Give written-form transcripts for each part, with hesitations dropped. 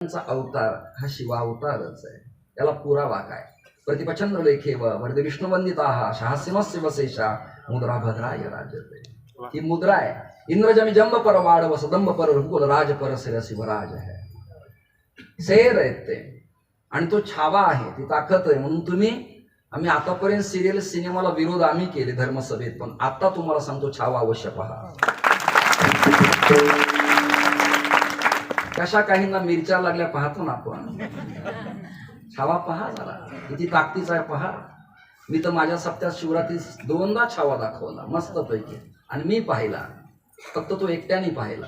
शिवाजींचा अवतार हा शिवावतारच आहे. त्याला पुरावा काय? प्रतिपचंद्र लेखेव वर्ध विष्णुवंदिता शास्यमस्य वसेशा मुद्रा भद्राय राजते. ही मुद्रा आहे. इंद्रजमी जंब पर वाडव सदंब पर रघुकुल राज पर शिवराज आहे. शेर आहेत ते आणि तो छावा आहे, ती ताकद आहे. म्हणून आम्ही आतापर्यंत सिरियल सिनेमाला विरोध आम्ही केले धर्मसभेत, पण आता तुम्हाला सांगतो छावा अवश्य पहा. कशा काहींना मिरच्या लागल्या पाहतो ना आपण. छावा पहा जरा, किती ताकदीचा आहे पहा. मी तर माझ्या सप्त्यात शिवरात्रीत 2दा छावा दाखवला मस्त पैकी, आणि मी पाहिला, फक्त तो एकट्याने पाहिला.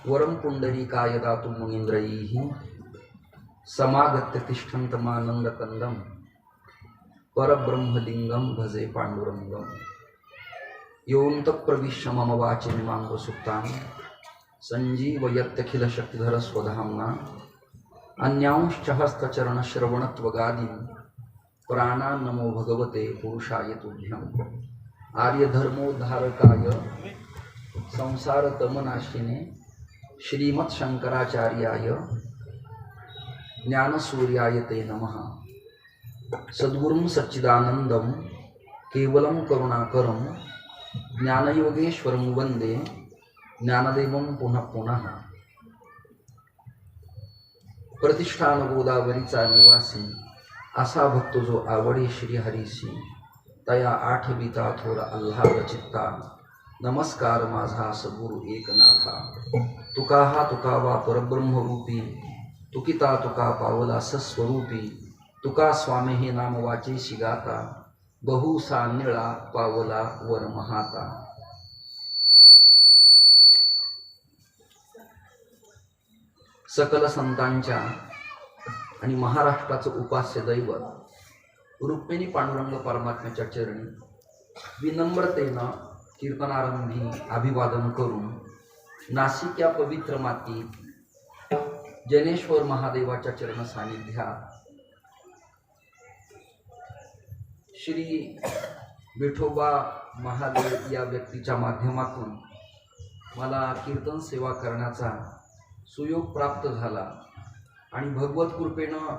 वरम पुंडरीकाय दातु मुनींद्रैः समागत्य तिष्ठन्तमानंद कंदम परब्रह्मलिंगम भजे पांडुरंगम योऽन्त प्रविश्य मम वाचिमिमां सुप्तां संजीवयत्यखिल शक्तिधर स्वधाम्ना अन्यांश्च हस्तचरणश्रवणत्वगादीन् प्राणान् नमो भगवते पुरुषाय तुभ्यम् आर्यधर्मोद्धारकाय संसारतमनाशिने श्रीमत्शंकराचार्याय ज्ञानसूर्याय ते नमः. सद्गुरुं सच्चिदानंदं केवलं करुणाकरं ज्ञानयोगेश्वरं वंदे ज्ञानदेवं पुनः पुनः. प्रतिष्ठान गोदावरीचा निवासी असा भक्त जो आवडे श्रीहरीसी तया आठविता थोर आल्हाद चित्ता नमस्कार माझा सद्गुरु एकनाथा. तुका हा तुकावा परब्रह्मरूपी तुकिता तुका पावला सस्वरूपी तुका स्वामी हे नाम वाचे शिगाता बहुसा निळा पावला वर महाता. सकल संतांच्या आणि महाराष्ट्राचं उपास्य दैवत रुक्मिणी पांडुरंग परमात्म्याच्या चरणी विनम्रतेनं कीर्तनारंभी अभिवादन करून नाशिक या पवित्र मातीत जनेश्वर महादेवाच्या चरण सानिध्यात श्री विठोबा महादेव या व्यक्तीच्या माध्यमातून मला कीर्तन सेवा करण्याचा सुयोग प्राप्त झाला आणि भगवत कृपेनं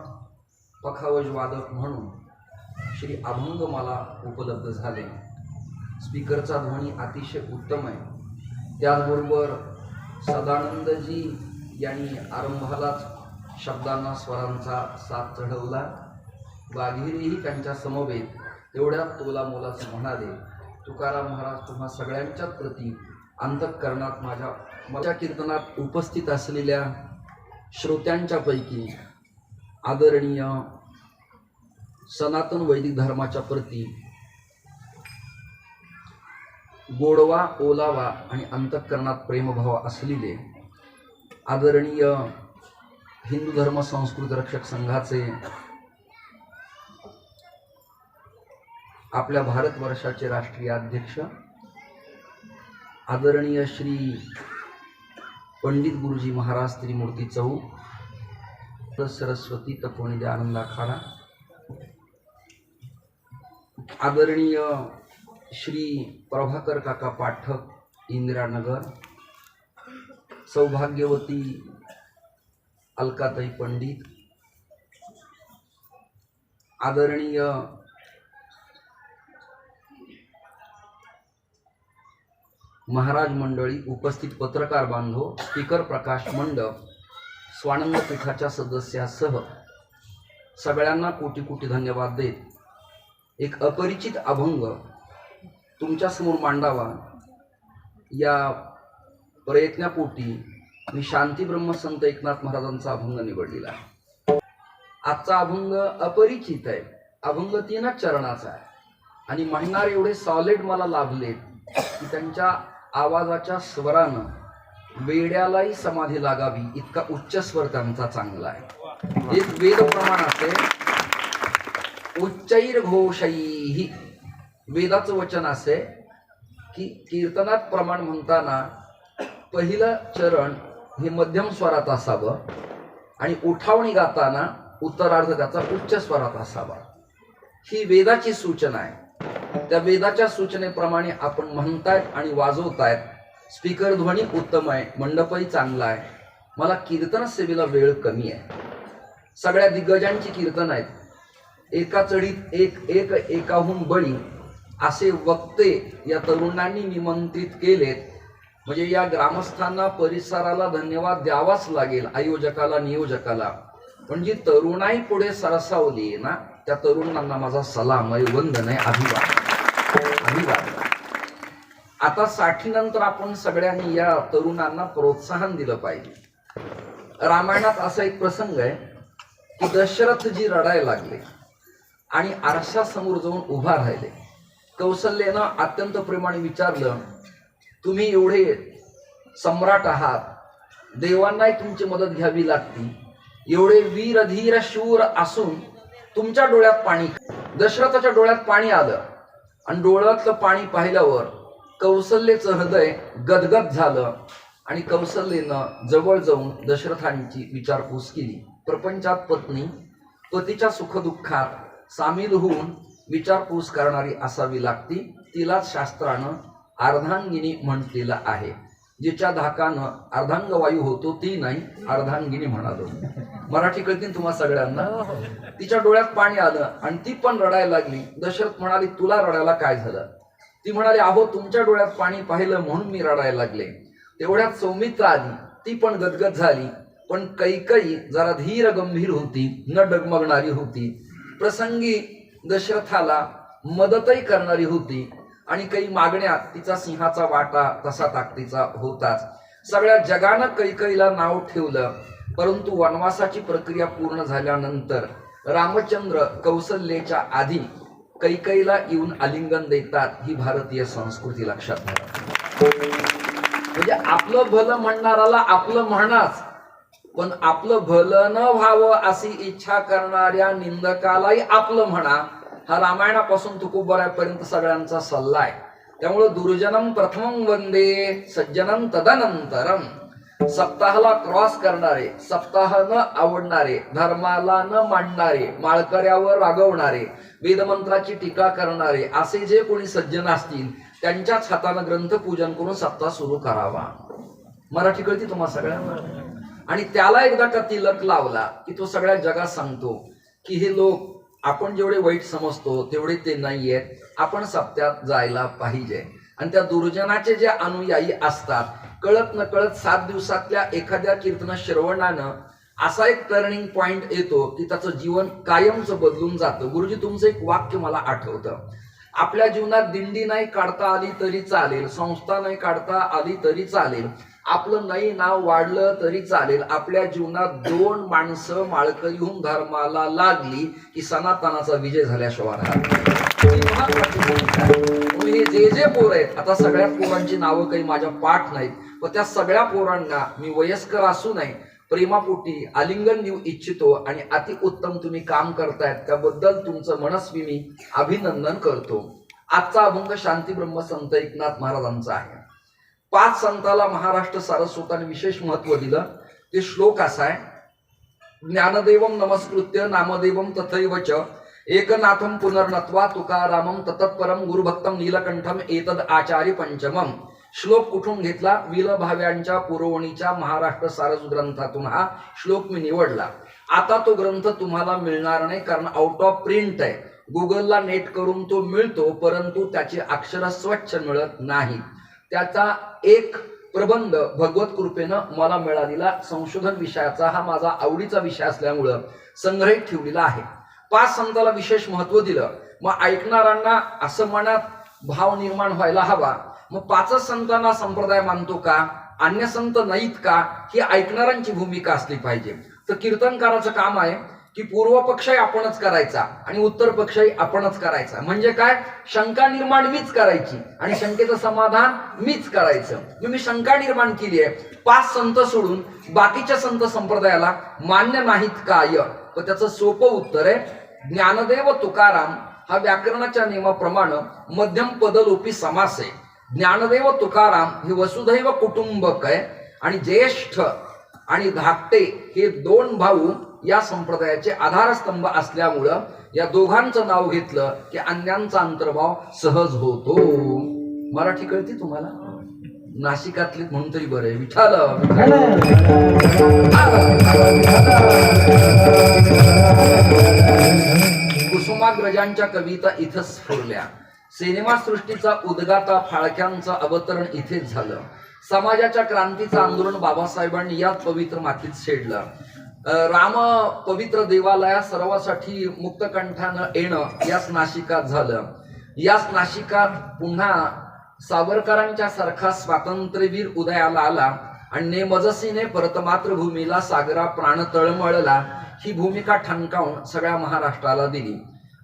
पखावज वादक म्हणून श्री अभंग मला उपलब्ध झाले. स्पीकरचा ध्वनी अतिशय उत्तम आहे. त्याचबरोबर सदानंदजी यांनी आरंभालाच शब्दांना स्वरांचा साथ चढवला. वाघेरेही त्यांच्या समवेत तेवढ्या तोला मोलाचे म्हणाले. तुकाराम महाराज तुम्हा सगळ्यांच्या प्रती अंतःकरणात माझ्या कीर्तनात उपस्थित असलेल्या श्रोत्यांच्या पैकी आदरणीय सनातन वैदिक धर्माच्या प्रती गोडवा ओलावा आणि अंतःकरणात प्रेमभाव असलेले आदरणीय हिंदू धर्म संस्कृती रक्षक संघाचे आपल्या भारतवर्षाचे राष्ट्रीय अध्यक्ष आदरणीय श्री पंडित गुरुजी महाराज त्रिमूर्ती चौक सरस्वती तपोनिधी आनंद आखाडा, आदरणीय श्री प्रभाकर काका पाठक इंदिरानगर, सौभाग्यवती अलकाताई पंडित, आदरणीय महाराज मंडळी, उपस्थित पत्रकार बांधव, स्पीकर प्रकाश मंडप, स्वानंद पीठाच्या सदस्यासह सगळ्यांना कोटी कोटी धन्यवाद देत एक अपरिचित अभंग तुमच्या समोर मांडावा या प्रयत्नापोटी मी शांती ब्रह्मसंत एकनाथ महाराजांचा अभंग निवडलेला आहे. आजचा अभंग अपरिचित आहे. अभंग 3 चरणाचा आहे आणि म्हणणारे एवढे सॉलिड मला लाभलेत की त्यांच्या आवाजाच्या स्वरानं वेड्यालाही समाधी लागावी इतका उच्च स्वर त्यांचा चांगला आहे. एक वेद प्रमाण असे उच्चैर घोषैहि, वेदाचं वचन असे की कीर्तनात प्रमाण म्हणताना पहिलं चरण हे मध्यम स्वरात असावं आणि उठावणी गाताना उत्तरार्ध त्याचा उच्च स्वरात असावा. ही वेदाची सूचना आहे. त्या वेदाच्या सूचनेप्रमाणे आपण म्हणतायत आणि वाजवतायत. स्पीकर ध्वनी उत्तम आहे, मंडपही चांगला आहे मला कीर्तन सेवेला वेळ कमी आहे. सगळ्या दिग्गजांची कीर्तन आहेत. एका चढीत एक एकाहून बळी असे वक्ते या तरुणांनी निमंत्रित केलेत. म्हणजे या ग्रामस्थांना परिसराला धन्यवाद द्यावाच लागेल, आयोजकाला नियोजकाला. पण जी तरुणाई पुढे सरसावली ना, त्या तरुणांना माझा सलाम आहे, वंदन आहे, अभिवादन. आता 60 नंतर आपण सगळ्यांनी या तरुणांना प्रोत्साहन दिलं पाहिजे. रामायणात असा एक प्रसंग आहे की दशरथजी रडायला लागले आणि आरशासमोर जाऊन उभा राहिले. कौसल्यानं अत्यंत प्रेमाने विचारलं, तुम्ही एवढे सम्राट आहात, देवांनाही तुमची मदत घ्यावी लागती, एवढे वीर धीर शूर असून तुमच्या डोळ्यात पाणी. दशरथाच्या डोळ्यात पाणी आलं आणि डोळ्यातलं पाणी पाहिल्यावर कौसल्याचं हृदय गदगद झालं आणि कौसल्यानं जवळ जाऊन दशरथांची विचारपूस केली. प्रपंचात पत्नी पतीच्या सुखदुःखात सामील होऊन विचारपूस करणारी असावी लागती. तिलाच शास्त्रानं अर्धांगिनी म्हटलेलं आहे. जिच्या धाकानं अर्धांगवायू होतो ती नाही, अर्धांगिनी म्हणालो. मराठी कळतील तुम्हा सगळ्यांना. तिच्या डोळ्यात पाणी आलं आणि ती पण रडायला लागली. दशरथ म्हणाली, तुला रडायला काय झालं? ती म्हणाली, अहो तुमच्या डोळ्यात पाणी पाहिलं म्हणून मी रडायला लागले. तेवढ्यात सौमित्र आली, ती पण गदगद झाली. पण कैकेयी जरा धीर गंभीर होती, न डगमगणारी होती, प्रसंगी दशरथाला मदतही करणारी होती आणि काही मागण्या तिचा सिंहाचा वाटा तसा ताकदीचा होताच. सगळ्या जगानं कैकेयीला नाव ठेवलं. परंतु वनवासाची प्रक्रिया पूर्ण झाल्यानंतर रामचंद्र कौसल्याच्या आधी कैकेयीला येऊन आलिंगन देतात. ही भारतीय संस्कृती लक्षात घ्या. म्हणजे आपलं भलं म्हणणाराला आपलं म्हणणाच, पण आपलं भलं न व्हावं अशी इच्छा करणाऱ्या निंदकालाही आपलं म्हणा. हा रामायणापासून तुकोबरापर्यंत सगळ्यांचा सल्ला आहे. त्यामुळे दुर्जनम प्रथमं वंदे सज्जनम तदनंतरम. सप्ताहाला क्रॉस करणारे, सप्ताह न आवडणारे, धर्माला न मांडणारे, माळकऱ्यावर रागवणारे, वेदमंत्राची टीका करणारे असे जे कोणी सज्जन असतील त्यांच्याच हातानं ग्रंथपूजन करून सप्ताह सुरू करावा. मराठी कळती तुम्हा सगळ्यांना. आणि त्याला एकदा का तिलक लावला की तो सगळ्या जगात सांगतो की हे लोक आपण जेवढे वाईट समजतो तेवढे ते नाहीयेत, आपण सप्त्यात जायला पाहिजे. आणि त्या दुर्जनाचे जे अनुयायी असतात, कळत न कळत 7 दिवसातल्या एखाद्या कीर्तन श्रवणानं असा एक टर्निंग पॉइंट येतो की त्याचं जीवन कायमचं बदलून जातं. गुरुजी तुमचं एक वाक्य मला आठवतं. आपल्या जीवनात दिंडी नाही काढता आली तरी चालेल, संस्था नाही काढता आली तरी चालेल, आपलं नाही नाव वाढलं तरी चालेल, आपल्या जीवनात 2 माणसं माळकरी होऊन धर्माला लागली की सनातनाचा विजय झाल्याशिवाय हे जे पोर आहेत, आता सगळ्या पोरांची नावं काही माझ्या पाठ नाहीत, पण त्या सगळ्या पोरांना मी वयस्कर असू नये प्रेमापोटी आलिंगन देऊ इच्छितो. आणि अति उत्तम तुम्ही काम करतायत त्याबद्दल तुमचं मनस्वी मी अभिनंदन करतो. आजचा अभंग शांती ब्रह्म संत एकनाथ महाराजांचा आहे. 5 संताला महाराष्ट्र सारस्वताने विशेष महत्व दिलं. ते श्लोक असा आहे, ज्ञानदेवम नमस्कृत्य नामदेवम तथैवच एकनाथम पुनर्नत्वा तुकारामम ततत्परम गुरुभक्तम नीलकंठम एतद आचार्य पंचमम. श्लोक कुठून घेतला? विलभाव्यांच्या पुरवणीच्या महाराष्ट्र सारस ग्रंथातून हा श्लोक मी निवडला. आता तो ग्रंथ तुम्हाला मिळणार नाही कारण आउट ऑफ प्रिंट आहे. गुगलला नेट करून तो मिळतो, परंतु त्याची अक्षर स्वच्छ मिळत नाही. त्याचा एक प्रबंध भगवत कृपेनं मला मिळालेला संशोधन विषयाचा, हा माझा आवडीचा विषय असल्यामुळं संग्रहित ठेवलेला आहे. 5 संताला विशेष महत्व दिलं. मग ऐकणाऱ्यांना असं मनात भाव निर्माण व्हायला हवा, मग 5 संतांना संप्रदाय मानतो का, अन्य संत नाहीत का, ही ऐकणाऱ्यांची भूमिका असली पाहिजे. तर कीर्तनकाराचं काम आहे की पूर्व पक्षही आपणच करायचा आणि उत्तर पक्षही आपणच करायचा. म्हणजे काय? शंका निर्माण मीच करायची आणि शंकेचं समाधान मीच करायचं. मी शंका निर्माण केली आहे, 5 संत सोडून बाकीच्या संत संप्रदायाला मान्य नाहीत काय? तर त्याचं सोपं उत्तर आहे, ज्ञानदेव तुकाराम हा व्याकरणाच्या नियमाप्रमाणे मध्यम पदलोपी समास आहे. ज्ञानदेव तुकाराम हे वसुधैव कुटुंबक आहे आणि ज्येष्ठ आणि धाकटे हे 2 भाऊ या संप्रदायाचे आधारस्तंभ असल्यामुळं या दोघांचं नाव घेतलं की अन्यांचा अंतर्भाव सहज होतो. मराठी कळती तुम्हाला? नाशिकातले म्हणून तरी बरं आहे. विठाल कुसुमाग्रजांच्या कविता इथंच स्फुरल्या. सिनेमा सृष्टीचा उद्गाता फाळक्यांचं अवतरण इथेच झालं. समाजाच्या क्रांतीचं आंदोलन बाबासाहेबांनी याच पवित्र मातीत छेडलं. राम पवित्र देवालया सर्वासाठी मुक्तकंठानं येणं याच नाशिकात झालं. याच नाशिकात पुन्हा सावरकरांच्या सारखा स्वातंत्र्यवीर उदयाला आला आणि नेमजसीने परत मातृभूमीला सागरा प्राण तळमळला ही भूमिका ठणकावून सगळ्या महाराष्ट्राला दिली.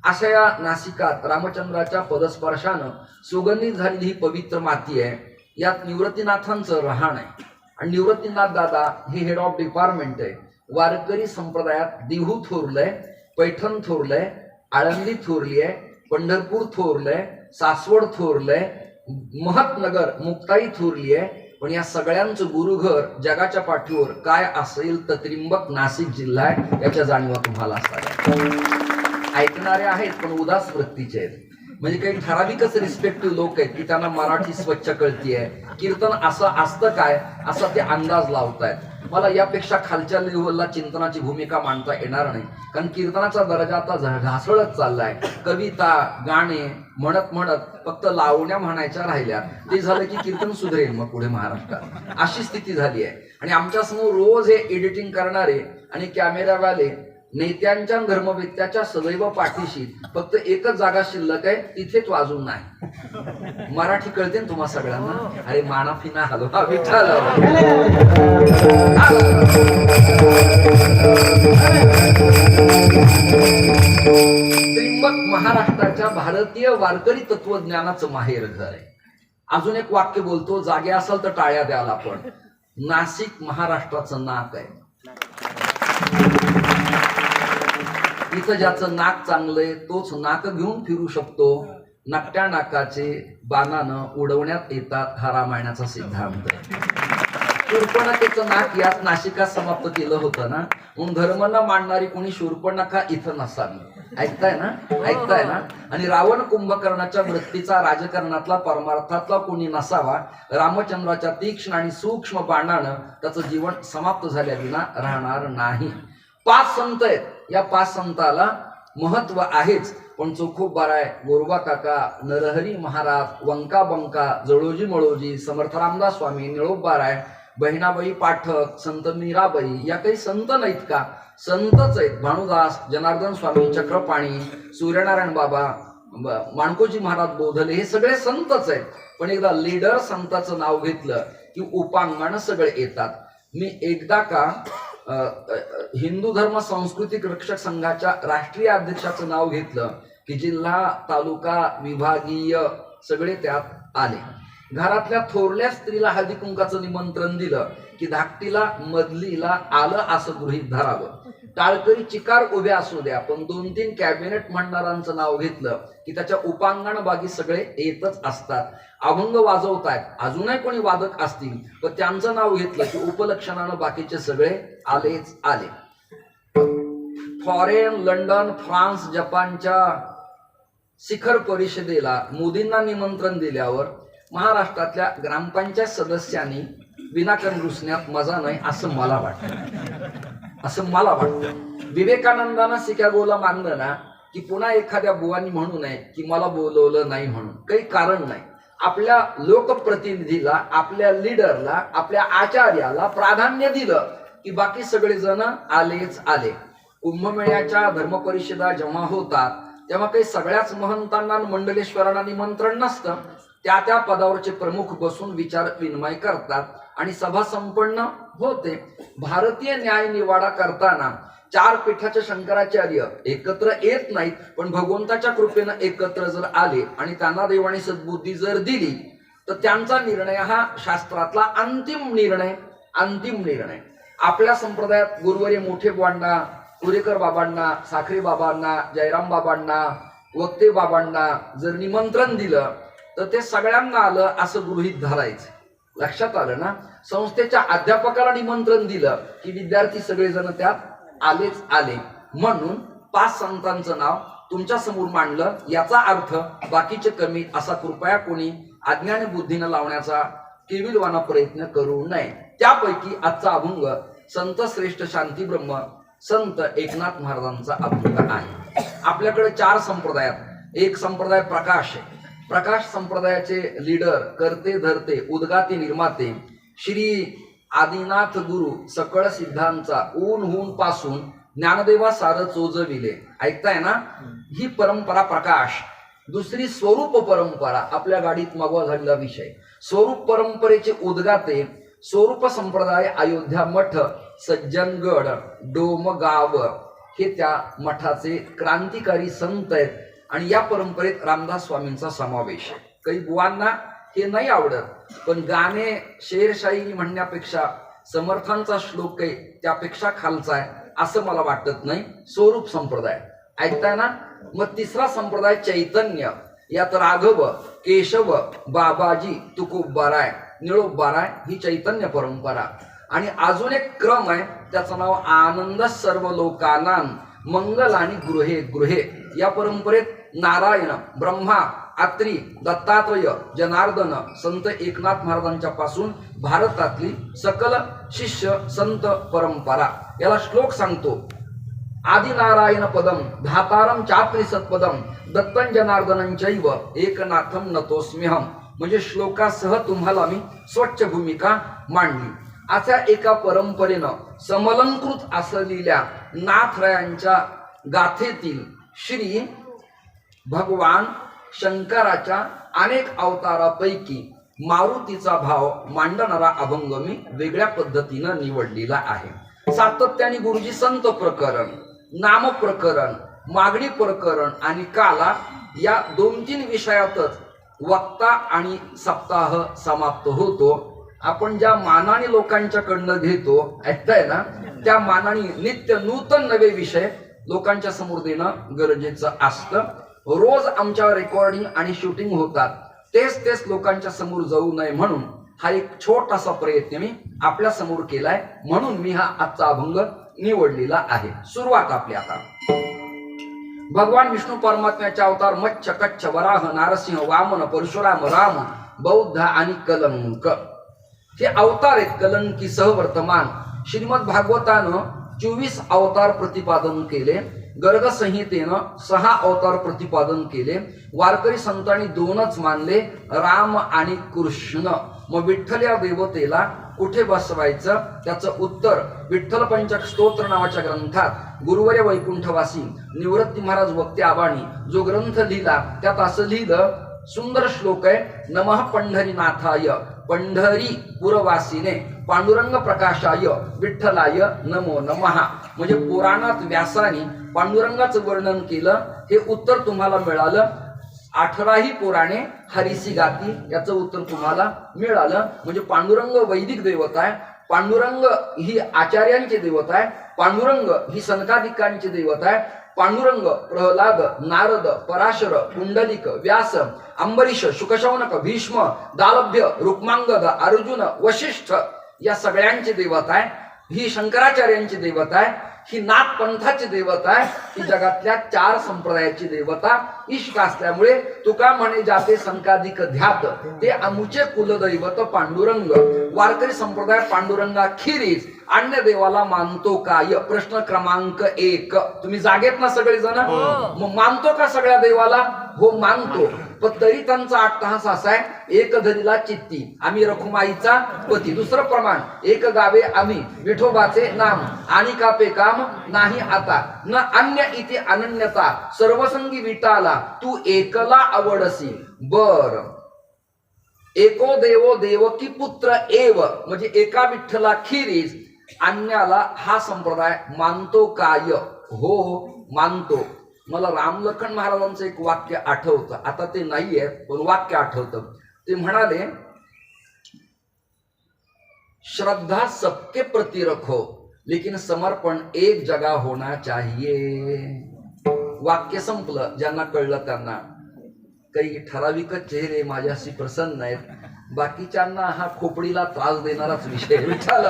अशा या नाशिकात रामचंद्राच्या पदस्पर्शानं सुगंधित झालेली ही पवित्र माती आहे. यात निवृत्तीनाथांचं रहाण आहे आणि निवृत्तीनाथ दादा हे हेड ऑफ डिपार्टमेंट आहे. वारकरी संप्रदायात देहू थोरलंय, पैठण थोरलंय, आळंदी थोरली आहे, पंढरपूर थोरलंय, सासवड थोरलंय, महत्नगर मुक्ताई थोरली आहे. पण या सगळ्यांचं गुरुघर जगाच्या पाठीवर काय असेल तर त्रिंबक नाशिक जिल्हा आहे. याच्या जाणीवा तुम्हाला असाव्या. ऐकणारे आहेत पण उदास वृत्तीचे आहेत. म्हणजे काही ठराविकच रिस्पेक्टिव्ह लोक आहेत की त्यांना मराठी स्वच्छ कळतीये, कीर्तन असं असतं काय असा ते अंदाज लावतायत. मला यापेक्षा खालच्या लेव्हलला चिंतनाची भूमिका मांडता येणार नाही, कारण कीर्तनाचा दर्जा आता घासळत चाललाय. कविता गाणे म्हणत म्हणत फक्त लावण्या म्हणायच्या राहिल्या. ते झालं की कीर्तन सुधरेल मग पुढे महाराष्ट्रात, अशी स्थिती झाली आहे. आणि आमच्या समोर रोज हे एडिटिंग करणारे आणि कॅमेरावाले नेत्यांच्या धर्मवेत्याच्या सदैव पाठीशी फक्त एकच जागा शिल्लक आहे, तिथेच वाजून नाही. मराठी कळते ना तुम्हा सगळ्यांना? अरे मानाफिना हलवा विठाल. त्रिंबक महाराष्ट्राच्या भारतीय वारकरी तत्वज्ञानाचं माहेर घर आहे. अजून एक वाक्य बोलतो, जागे असाल तर टाळ्या द्याल आपण. नाशिक महाराष्ट्राचं नाक आहे. इथं ज्याचं नाक चांगलंय तोच नाक घेऊन फिरू शकतो. नकट्या नाकाचे बाणानं उडवण्यात येतात हा रामायणाचा सिद्धांत. शूर्पणखेचं नाक याच नाशिकात समाप्त केलं होतं ना, म्हणून धर्म न मांडणारी कोणी शूर्पणखा इथं नसावी. ऐकताय ना? ऐकताय ना? आणि रावण कुंभकर्णाच्या वृत्तीचा राजकारणातला परमार्थातला कोणी नसावा. रामचंद्राच्या तीक्ष्ण आणि सूक्ष्म बाणानं त्याचं जीवन समाप्त झाल्या विना राहणार नाही. 5 संत आहेत. या 5 संताला महत्व आहेच, पण चोखोबार आहे, गोरबा काका, नरहरी महाराज, वंका बंका, जळोजी मळोजी, समर्थ रामदास स्वामी, निळोबार आहे, बहिणाबाई पाठक, संत मीराबाई. या काही संत नाहीत का? संतच आहेत. भानुदास, जनार्दन स्वामी, चक्रपाणी, सूर्यनारायण बाबा, माणकोजी महाराज बोधले, हे सगळे संतच आहेत. पण एकदा लीडर संताचं नाव घेतलं की उपांगण सगळे येतात. मी एकदा का हिंदू धर्म सांस्कृतिक रक्षक संघाच्या राष्ट्रीय अध्यक्षाचं नाव घेतलं की जिल्हा, तालुका, विभागीय सगळे त्यात आले. घरातल्या थोरल्या स्त्रीला हळदी कुंकाचं निमंत्रण दिलं की धाकटीला मधलीला आलं असं गृहीत धरावं. टाळकरी चिकार उभ्या असू द्या, पण 2-3 कॅबिनेट मंडळांचं नाव घेतलं की त्याच्या उपांगण बागी सगळे येतच असतात. अभंग वाजवतायत, अजूनही कोणी वादक असतील पण त्यांचं नाव घेतलं की उपलक्षणानं बाकीचे सगळे आलेच आले. फॉरेन, लंडन, फ्रान्स, जपानच्या शिखर परिषदेला मोदींना निमंत्रण दिल्यावर महाराष्ट्रातल्या ग्रामपंचायत सदस्यांनी विनाकारण रुसण्यात मजा नाही असं मला वाटतं. विवेकानंदांना शिकागोला मानलं ना की पुन्हा एखाद्या बुवानी म्हणू नये की मला बोलवलं नाही म्हणून. काही कारण नाही. आपल्या लोकप्रतिनिधीला, आपल्या लीडरला, आपल्या आचार्याला प्राधान्य दिलं की बाकी सगळेजण आलेच आले. कुंभमेळ्याच्या धर्मपरिषदा जेव्हा होतात तेव्हा काही सगळ्याच महंतांना, मंडलेश्वरांना निमंत्रण नसतं. त्या पदावरचे प्रमुख बसून विचार विनिमय करतात आणि सभा संपन्न होते. भारतीय न्याय निवाडा करताना 4 पीठाचे शंकराचार्य एकत्र येत नाहीत, पण भगवंताच्या कृपेनं एकत्र जर आले आणि त्यांना देवाने सद्बुद्धी जर दिली तर त्यांचा निर्णय हा शास्त्रातला अंतिम निर्णय. आपल्या संप्रदायात गुरुवर्य मोठे बुवांना, पुरेकर बाबांना, साखरे बाबांना, जयराम बाबांना, वक्ते बाबांना जर निमंत्रण दिलं तर ते सगळ्यांना आलं असं गृहीत धरायचं. लक्षात आलं ना? संस्थेच्या अध्यापकाला निमंत्रण दिलं की विद्यार्थी सगळेजण त्यात आलेच आले. म्हणून 5 संतांचं नाव तुमच्या समोर मांडलं. याचा अर्थ बाकीचे कमी असा कृपया कोणी अज्ञान बुद्धीनं लावण्याचा केविलवाना प्रयत्न करू नये. त्यापैकी आजचा अभंग संत श्रेष्ठ शांती ब्रह्म संत एकनाथ महाराजांचा अभंग आहे. आपल्याकडे 4 संप्रदायात एक संप्रदाय प्रकाश आहे. प्रकाश संप्रदायाचे लीडर, करते धरते, उद्गाते निर्माते श्री आदिनाथ गुरु सकळ सिद्धांचा ऊन हून पासून ज्ञानदेवा सार चोजविले. ऐकताय ना? ही परंपरा प्रकाश. दुसरी स्वरूप परंपरा, आपल्या गाडीत मागवा झालेला विषय. स्वरूप परंपरेचे उद्गाते स्वरूप संप्रदाय अयोध्या मठ, सज्जनगड, डोमगाव हे त्या मठाचे क्रांतिकारी संत आहेत. आणि या परंपरेत रामदास स्वामींचा समावेश आहे. काही बुवांना हे नाही आवडत, पण गाणे शेरशाही म्हणण्यापेक्षा समर्थांचा श्लोक आहे त्यापेक्षा खालचा आहे असं मला वाटत नाही. स्वरूप संप्रदाय ऐकताय ना? मग तिसरा संप्रदाय चैतन्य. यात राघव, केशव, बाबाजी, तुकोबाराय, निळोबाराय ही चैतन्य परंपरा. आणि अजून एक क्रम आहे, त्याचं नाव आनंद सर्व लोकानां मंगल आणि गृहे गृहे. या परंपरेत नारायण, ब्रह्मा, अत्री, दत्तात्रय, जनार्दन, संत एकनाथ महाराजांच्या पासून भारतातली सकल शिष्य संत परंपरा. याला श्लोक सांगतो. आदिनारायण पदम धातारम चात्री सत्पदम दत्तन जनार्दनं चैव एकनाथम नतोस्म्यहम. म्हणजे श्लोकासह तुम्हाला मी स्वच्छ भूमिका मांडली. अशा एका परंपरेनं समलंकृत असलेल्या नाथरायांच्या गाथेतील श्री भगवान शंकराच्या अनेक अवतारापैकी मारुतीचा भाव मांडणारा अभंग मी वेगळ्या पद्धतीनं निवडलेला आहे. सातत्याने गुरुजी संत प्रकरण, नाम प्रकरण, मागणी प्रकरण आणि काला या 2-3 विषयातच वक्ता आणि सप्ताह समाप्त होतो. आपण ज्या मानाने लोकांच्याकडनं घेतो, ऐकताय ना, त्या मानाने नित्य नूतन नवे विषय लोकांच्या समोर देणं गरजेचं असतं. रोज आमच्या रेकॉर्डिंग आणि शूटिंग होतात, तेच लोकांच्या समोर जाऊ नये म्हणून हा एक छोटासा प्रयत्न मी आपल्या समोर केलाय. म्हणून मी हा आजचा अभंग निवडलेला आहे. सुरुवात आपली आता. भगवान विष्णू परमात्म्याचे अवतार मच्छ, कच्छ, वराह, नारसिंह, वामन, परशुराम, राम, बौद्ध आणि कलंक हे अवतार आहेत. कलंकी सहवर्तमान. श्रीमद भागवतानं 24 अवतार प्रतिपादन केले. गर्ग संहितेनं 6 अवतार प्रतिपादन केले. वारकरी संतांनी 2च मानले, राम आणि कृष्ण. मग विठ्ठल या देवतेला कुठे बसवायचं त्याचं उत्तर विठ्ठल पंचक स्तोत्र नावाच्या ग्रंथात गुरुवर्य वैकुंठवासी निवृत्ती महाराज वक्ते आबाणी जो ग्रंथ लिहिला त्यात असं लिहिलं. सुंदर श्लोक आहे. नमः पंढरीनाथाय पंढरी पुरवासीने पांडुरंग प्रकाशाय विठ्ठलाय नमो नमः. म्हणजे पुराणात व्यासाने पांडुरंगाचं वर्णन केलं. हे उत्तर तुम्हाला मिळालं. 18ही पुराणे हरिसी गाती याचं उत्तर तुम्हाला मिळालं. म्हणजे पांडुरंग वैदिक देवता आहे. पांडुरंग ही आचार्यांची देवता आहे. पांडुरंग ही सनकादिकांची देवता आहे. पांडुरंग प्रल्हाद, नारद, पराशर, पुंडलिक, व्यास, अंबरीश, शुकशौनक, भीष्म, दालभ्य, रुक्मांगद, अर्जुन, वशिष्ठ या सगळ्यांची देवता आहे. ही शंकराचार्यांची देवता आहे. ही नाथ पंथाची देवता आहे. ही जगातल्या 4 संप्रदायाची देवता इष्ट असल्यामुळे तुका म्हणे जाते संकाधिक ध्यात ते अमुचे कुलदैवत पांडुरंग. वारकरी संप्रदाय पांडुरंगा खिरीज अन्य देवाला मानतो काय? प्रश्न क्रमांक 1. तुम्ही जागेत ना सगळेजण? मग मानतो का सगळ्या देवाला? हो मानतो. पण तरी त्यांचा अट्टहास असा आहे, एक धरीला चित्ती आम्ही रखुमाईचा पती. दुसरं प्रमाण, एक गावे आम्ही विठोबाचे नाम आणि कापे काम नाही आता न अन्य इथे अनन्यता सर्वसंगी विटाला तू एकला आवडसी. बर एको देवो देवकी पुत्र एव म्हणजे एका विठ्ठला खिरीज अन्याला हा संप्रदाय मानतो काय? हो मानतो. मला रामलखन महाराजांचं एक वाक्य आठवतं. आता ते नाहीये पण वाक्य आठवतं. ते म्हणाले, श्रद्धा सबके प्रति रखो लेकिन समर्पण एक जगह होना चाहिए. वाक्य संपलं. ज्यांना कळलं त्यांना. काही ठराविकच चेहरे माझ्याशी प्रसन्न आहेत. बाकीच्यांना हा खोपडीला त्रास देणाराच विषय. विठ्ठल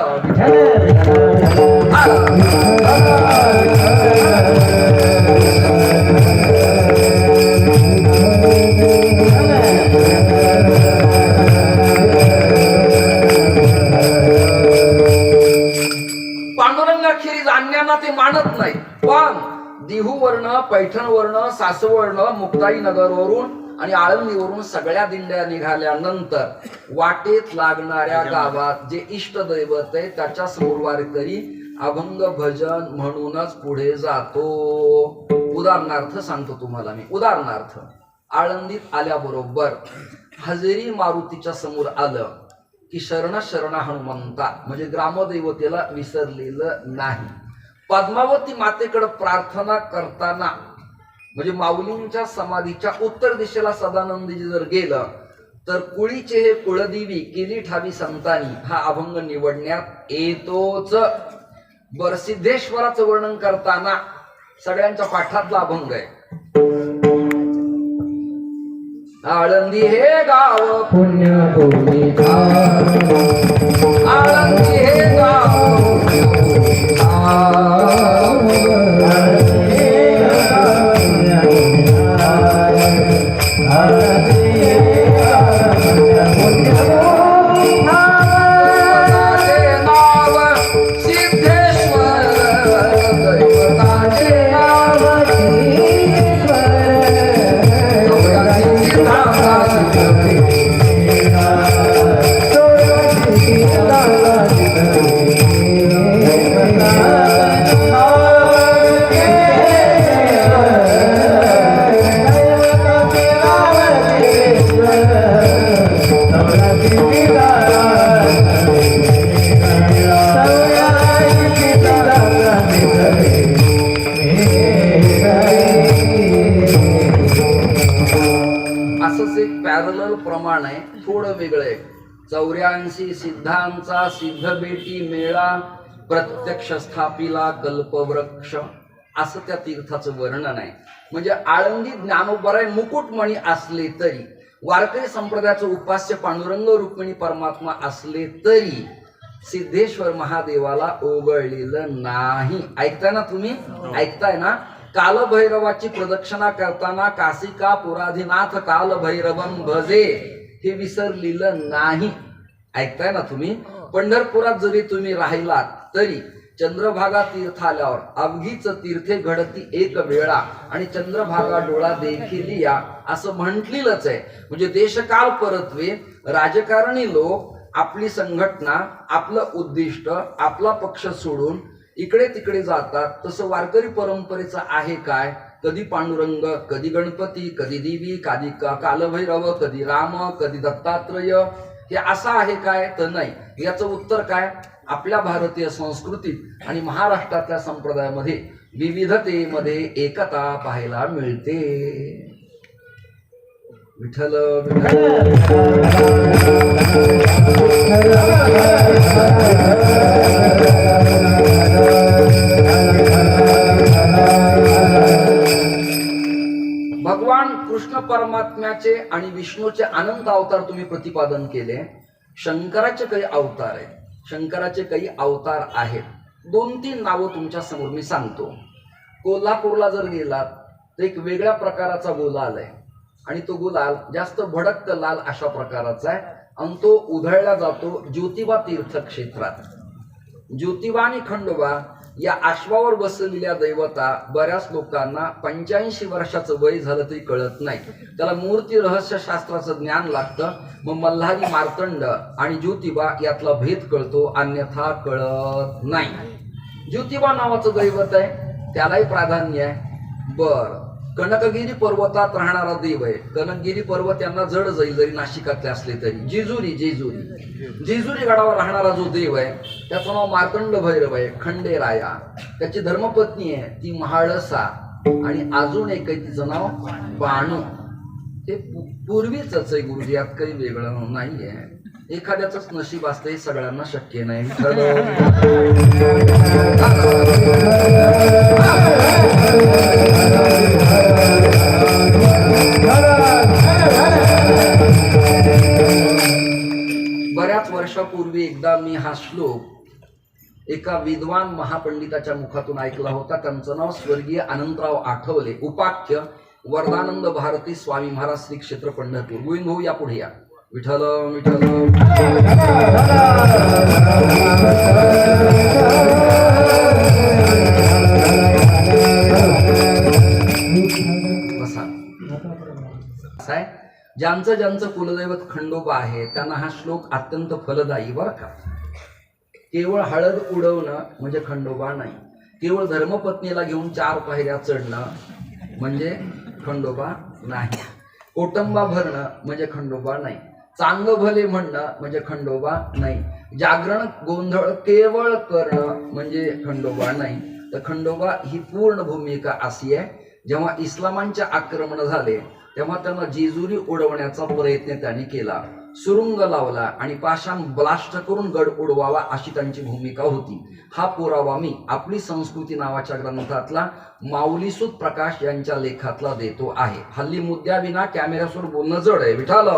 आणत नाही, पण दिहूवरनं, पैठणवरनं, सासवडनं, मुक्ताईनगरवरून आणि आळंदीवरून सगळ्या दिंड्या निघाल्यानंतर वाटेत लागणाऱ्या गावात जे इष्टदैवत आहे त्याच्या समोर वारकरी अभंग भजन म्हणूनच पुढे जातो. उदाहरणार्थ सांगतो तुम्हाला मी. उदाहरणार्थ आळंदीत आल्याबरोबर हजेरी मारुतीच्या समोर आलं की शरण शरण हनुमंता म्हणजे ग्रामदैवतेला विसरलेलं नाही. पद्मावती मातेकडे प्रार्थना करताना म्हणजे माऊलींच्या समाधीच्या उत्तर दिशेला सदानंदजी जर गेलं तर कुळीचे हे कुळदेवी केली ठावी संतानी हा अभंग निवडण्यात येतोच. बर सिद्धेश्वराचं वर्णन करताना सगळ्यांच्या पाठातला अभंग आहे. आळंदी हे गाव पुण्यभूमी, आळंदी हे गाव प्रमाण आहे, थोडं वेगळं आहे. 84 सिद्धांचा सिद्ध बेटी मेळा प्रत्यक्ष स्थापिला कल्पवृक्ष असं त्या तीर्थाचं वर्णन आहे. म्हणजे आळंदी ज्ञानोबराय मुकुटमणी असले तरी, वारकरी संप्रदायाचं उपास्य पांडुरंग रुक्मिणी परमात्मा असले तरी सिद्धेश्वर महादेवाला ओगळलेलं नाही. ऐकताय ना तुम्ही? ऐकताय ना? कालभैरवाची प्रदक्षिणा करताना कासिका पुराधीनाथ कालभैरवं भजे हे विसरलेलं नाही. ऐकताय ना तुम्ही? पंढरपुरात जरी तुम्ही राहिलात तरी चंद्रभागा तीर्थ आल्यावर अवघीच तीर्थे घडती एक वेळा आणि चंद्रभागा डोळा देखील या असं म्हटलेलंच आहे. म्हणजे देशकाल परत्वे राजकारणी लोक आपली संघटना, आपलं उद्दिष्ट, आपला पक्ष सोडून इकडे तिकडे जातात. तसं वारकरी परंपरेचं आहे काय? कधी पांडुरंग, कधी गणपती, कधी देवी, कधी कालभैरव, कधी राम, कधी दत्तात्रय, हे असं आहे काय? तर नाही. याचं उत्तर काय? आपल्या भारतीय संस्कृतीत आणि महाराष्ट्रातल्या संप्रदायामध्ये विविधतेमध्ये एकता पाहायला मिळते. विठ्ठल भगवान कृष्ण परमात्म्याचे आणि विष्णूचे अनंत अवतार तुम्ही प्रतिपादन केले. शंकराचे काही अवतार आहेत, शंकराचे काही अवतार आहेत. 2-3 नावं तुमच्या समोर मी सांगतो. कोल्हापूरला जर गेलात तर एक वेगळ्या प्रकाराचा गुलाल आहे आणि तो गुलाल जास्त भडक लाल अशा प्रकाराचा आहे आणि तो उधळला जातो ज्योतिबा तीर्थक्षेत्रात. ज्योतिबा आणि खंडोबा या अश्वावर बसलेल्या दैवता बऱ्याच लोकांना 85 वर्षाचं वय झालं तरी कळत नाही. त्याला मूर्ती रहस्य शास्त्राचं ज्ञान लागतं. मग मल्हारी मार्तंड आणि ज्योतिबा यातला भेद कळतो, अन्यथा कळत नाही. ज्योतिबा नावाचं दैवत आहे, त्यालाही प्राधान्य आहे. बर कनकगिरी पर्वतात राहणारा देव आहे. कनकगिरी पर्वत यांना जड जाईल जरी नाशिकातले असले तरी. जेजुरी गडावर राहणारा जो देव आहे त्याचं नाव मार्तंड भैरव आहे, खंडेराया. त्याची धर्मपत्नी आहे ती महाळसा आणि अजून एक आहे तिचं नाव बाणू. हे पूर्वीच आहे गुरुजी, यात काही वेगळं नाहीये. एखाद्याच नशीब असते, सगळ्यांना शक्य नाही. बऱ्याच वर्षापूर्वी एकदा मी हा श्लोक एका विद्वान महापंडिताच्या मुखातून ऐकला होता. त्यांचं नाव स्वर्गीय अनंतराव आठवले, उपाख्य वरदानंद भारती स्वामी महाराज श्री क्षेत्र पंढरपूर. गोविंद भाऊ या पुढे या. विठ्ठल विठ्ठल. असं आहे, ज्यांचं ज्यांचं कुलदैवत खंडोबा आहे त्यांना हा श्लोक अत्यंत फलदायी बरं का. केवळ हळद उडवणं म्हणजे खंडोबा नाही, केवळ धर्मपत्नीला घेऊन 4 पायऱ्या चढणं म्हणजे खंडोबा नाही, कोटंबा भरणं म्हणजे खंडोबा नाही, चांग भले म्हणणं म्हणजे खंडोबा नाही, जागरण गोंधळ केवळ करणं म्हणजे खंडोबा नाही. तर खंडोबा ही पूर्ण भूमिका अशी आहे, जेव्हा इस्लामांचे आक्रमण झाले तेव्हा त्यांना जेजुरी उडवण्याचा प्रयत्न त्यांनी केला, सुरुंग लावला आणि पाषाण ब्लास्ट करून गड उडवावा अशी त्यांची भूमिका होती. हा पुरावा मी आपली संस्कृती नावाच्या ग्रंथातला माऊलीसूत प्रकाश यांच्या लेखातला देतो आहे. हल्ली मुद्द्याविना कॅमेऱ्यासमोर बोलणं जड आहे. विठाल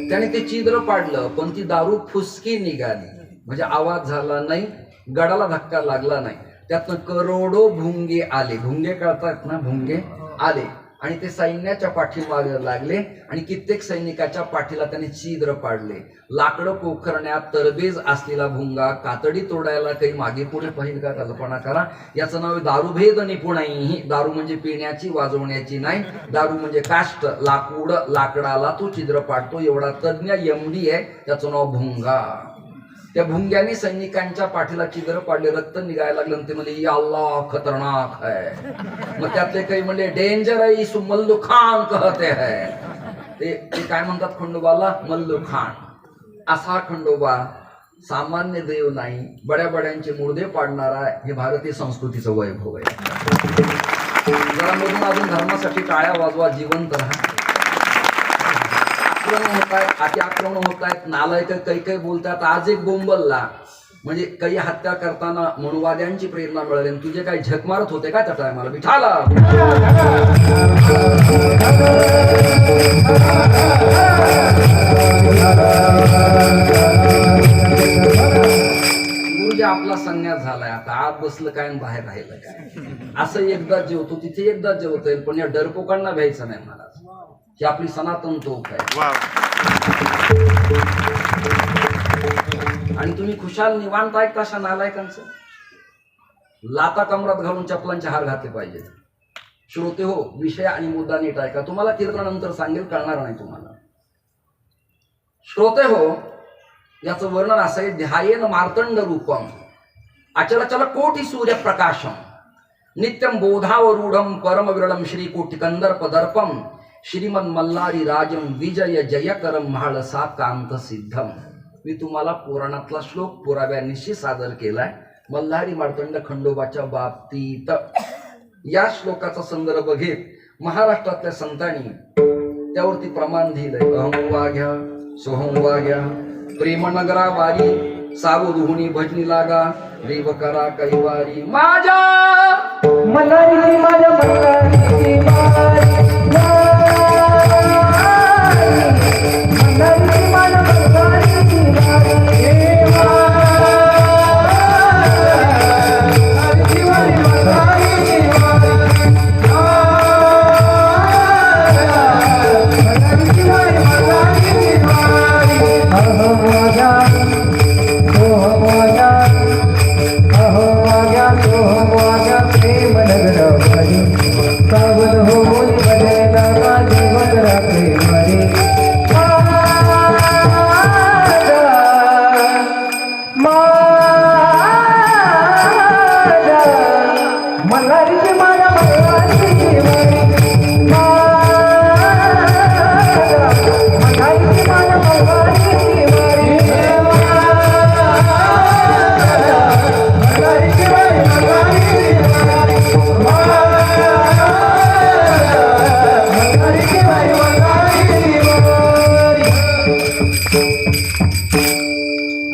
त्याने ते छिद्र पाडलं पण ती दारू फुसकी निघाली, म्हणजे आवाज झाला नाही, गडाला धक्का लागला नाही. त्यातनं करोडो भुंगे आले, भुंगे कळतात ना, भुंगे आले आणि ते सैन्याच्या पाठीमागे लागले आणि कित्येक सैनिकाच्या पाठीला त्यांनी छिद्र पाडले. लाकडं पोखरण्यात तरबेज असलेला भुंगा कातडी तोडायला काही मागे पुढे पाहिजे का, कल्पना करा. याचं नाव दारूभेद निपुणाई. दारू म्हणजे पिण्याची, वाजवण्याची नाही. दारू म्हणजे काष्ट, लाकूड, लाकडाला तो छिद्र पाडतो एवढा तज्ञ एमडी आहे, त्याचं नाव भुंगा. त्या भुंग्याने सैनिकांच्या पाठीला छिद्र पाडले, रक्त निघायला लागलं. ते म्हणजे या अल्लाह खतरनाक है. मग त्यातले काही म्हणजे डेंजर है, इसु मल्लू खान कहते है. ते काय म्हणतात खंडोबाला, मल्लू खान. असा खंडोबा सामान्य देव नाही, बड्या बड्यांचे मुर्दे पाडणारा हे भारतीय संस्कृतीचं वैभव आहे. जरा मधून अजून धर्मासाठी टाळ्या वाजवा, जिवंत राहा. आक्रमण होत आहेत, अति आक्रमण होत आहेत, नालायक काही काही बोलतात. आज एक बोंबलला म्हणजे काही हत्या करताना मनुवाद्यांची प्रेरणा मिळाली. तुझे काही झक मारत होते का त्या टायमाला, विठाला. गुरुजी आपला संन्यास झालाय, आता आत बसलं काय आणि बाहेर राहिलं काय. असं एकदा जेवतो तिथे एकदा जेवता येईल, पण या डरपोकांना भ्यायचं नाही मला. ही आपली सनातन तोफ आहे. आणि तुम्ही खुशाल निवांत ऐकता अशा नालायकांचं. लाता कमरात घालून चपलांचे हार घातले पाहिजेत. श्रोते हो, विषय आणि मुद्दा नीट ऐका. तुम्हाला कीर्तनानंतर सांगेल, कळणार नाही तुम्हाला. श्रोते हो, याचं वर्णन असं आहे. ध्यायेन मार्तंड रूपम अचलचल कोटी सूर्य प्रकाशम नित्यम बोधावरूढम परम विरळम श्री कोटी कंदर्प दर्पम श्रीमन मल्हारी राजम विजय जयकरम म्हाळसा कांत सिद्धम. मी तुम्हाला पुराणातला श्लोक पुराव्यानिशी सादर केलाय मल्हारी मार्तंड खंडोबाच्या बाबतीत. या श्लोकाचा संदर्भ घेत महाराष्ट्रातल्या संतांनी त्यावरती प्रमाण दिलंय. अहं वाघ्या सोहं वाघ्या प्रेमनगरा वारी सावधुनी भजनी लागा देव करा कैवारी. माझ्या मल्हारी माझ्या मल्हारी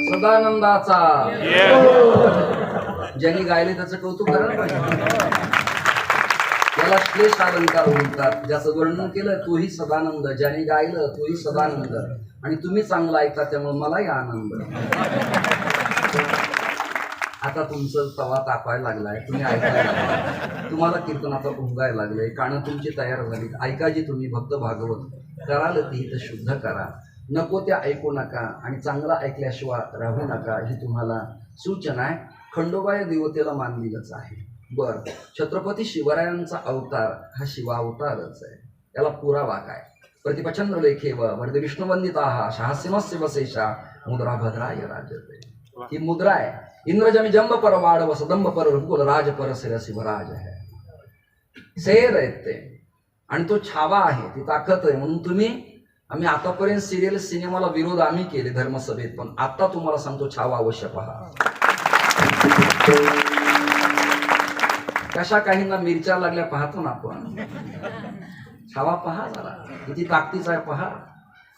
सदानंदाचा. ज्यांनी गायले त्याचं कौतुक करायला पाहिजे. याला श्लेष अलंकार म्हणतात. ज्याचं वर्णन केलं तोही सदानंद, ज्याने गायलं तोही सदानंद, आणि तुम्ही चांगलं ऐकता त्यामुळे मलाही आनंद. आता तुमचं तवा तापायला लागलाय, तुम्ही ऐकायला, तुम्हाला कीर्तनाचा उंगायला लागलाय, कानं तुमची तयार झाली. ऐका जी तुम्ही भक्त भागवत कराल ती तर शुद्ध करा. नको त्या ऐकू नका आणि चांगला ऐकल्याशिवाय राहू नका ही तुम्हाला सूचना आहे. खंडोबा या देवतेला मानलेलंच आहे. बर, छत्रपती शिवरायांचा अवतार हा शिवावतारच आहे. त्याला पुरावा काय? प्रतिपचंद्र लेखेव वर्ध विष्णुवंदिता शाहसिंहस्य वसेशा मुद्रा भद्राय राजते. ही मुद्रा आहे. इंद्रजमी जंब पर वाडव सदंब पर रघुकुल राज पर सिर शिवराज आहे. शेर आहेत ते आणि तो छावा आहे, ती ताकद आहे. म्हणून आम्ही आतापर्यंत सिरियल सिनेमाला विरोध आम्ही केले धर्मसभेत, पण आता तुम्हाला सांगतो छावा अवश्य पहा. कशा काहींना मिरच्या लागल्या पाहतो ना आपण, छावा पहा जरा किती ताकदीचा आहे पहा.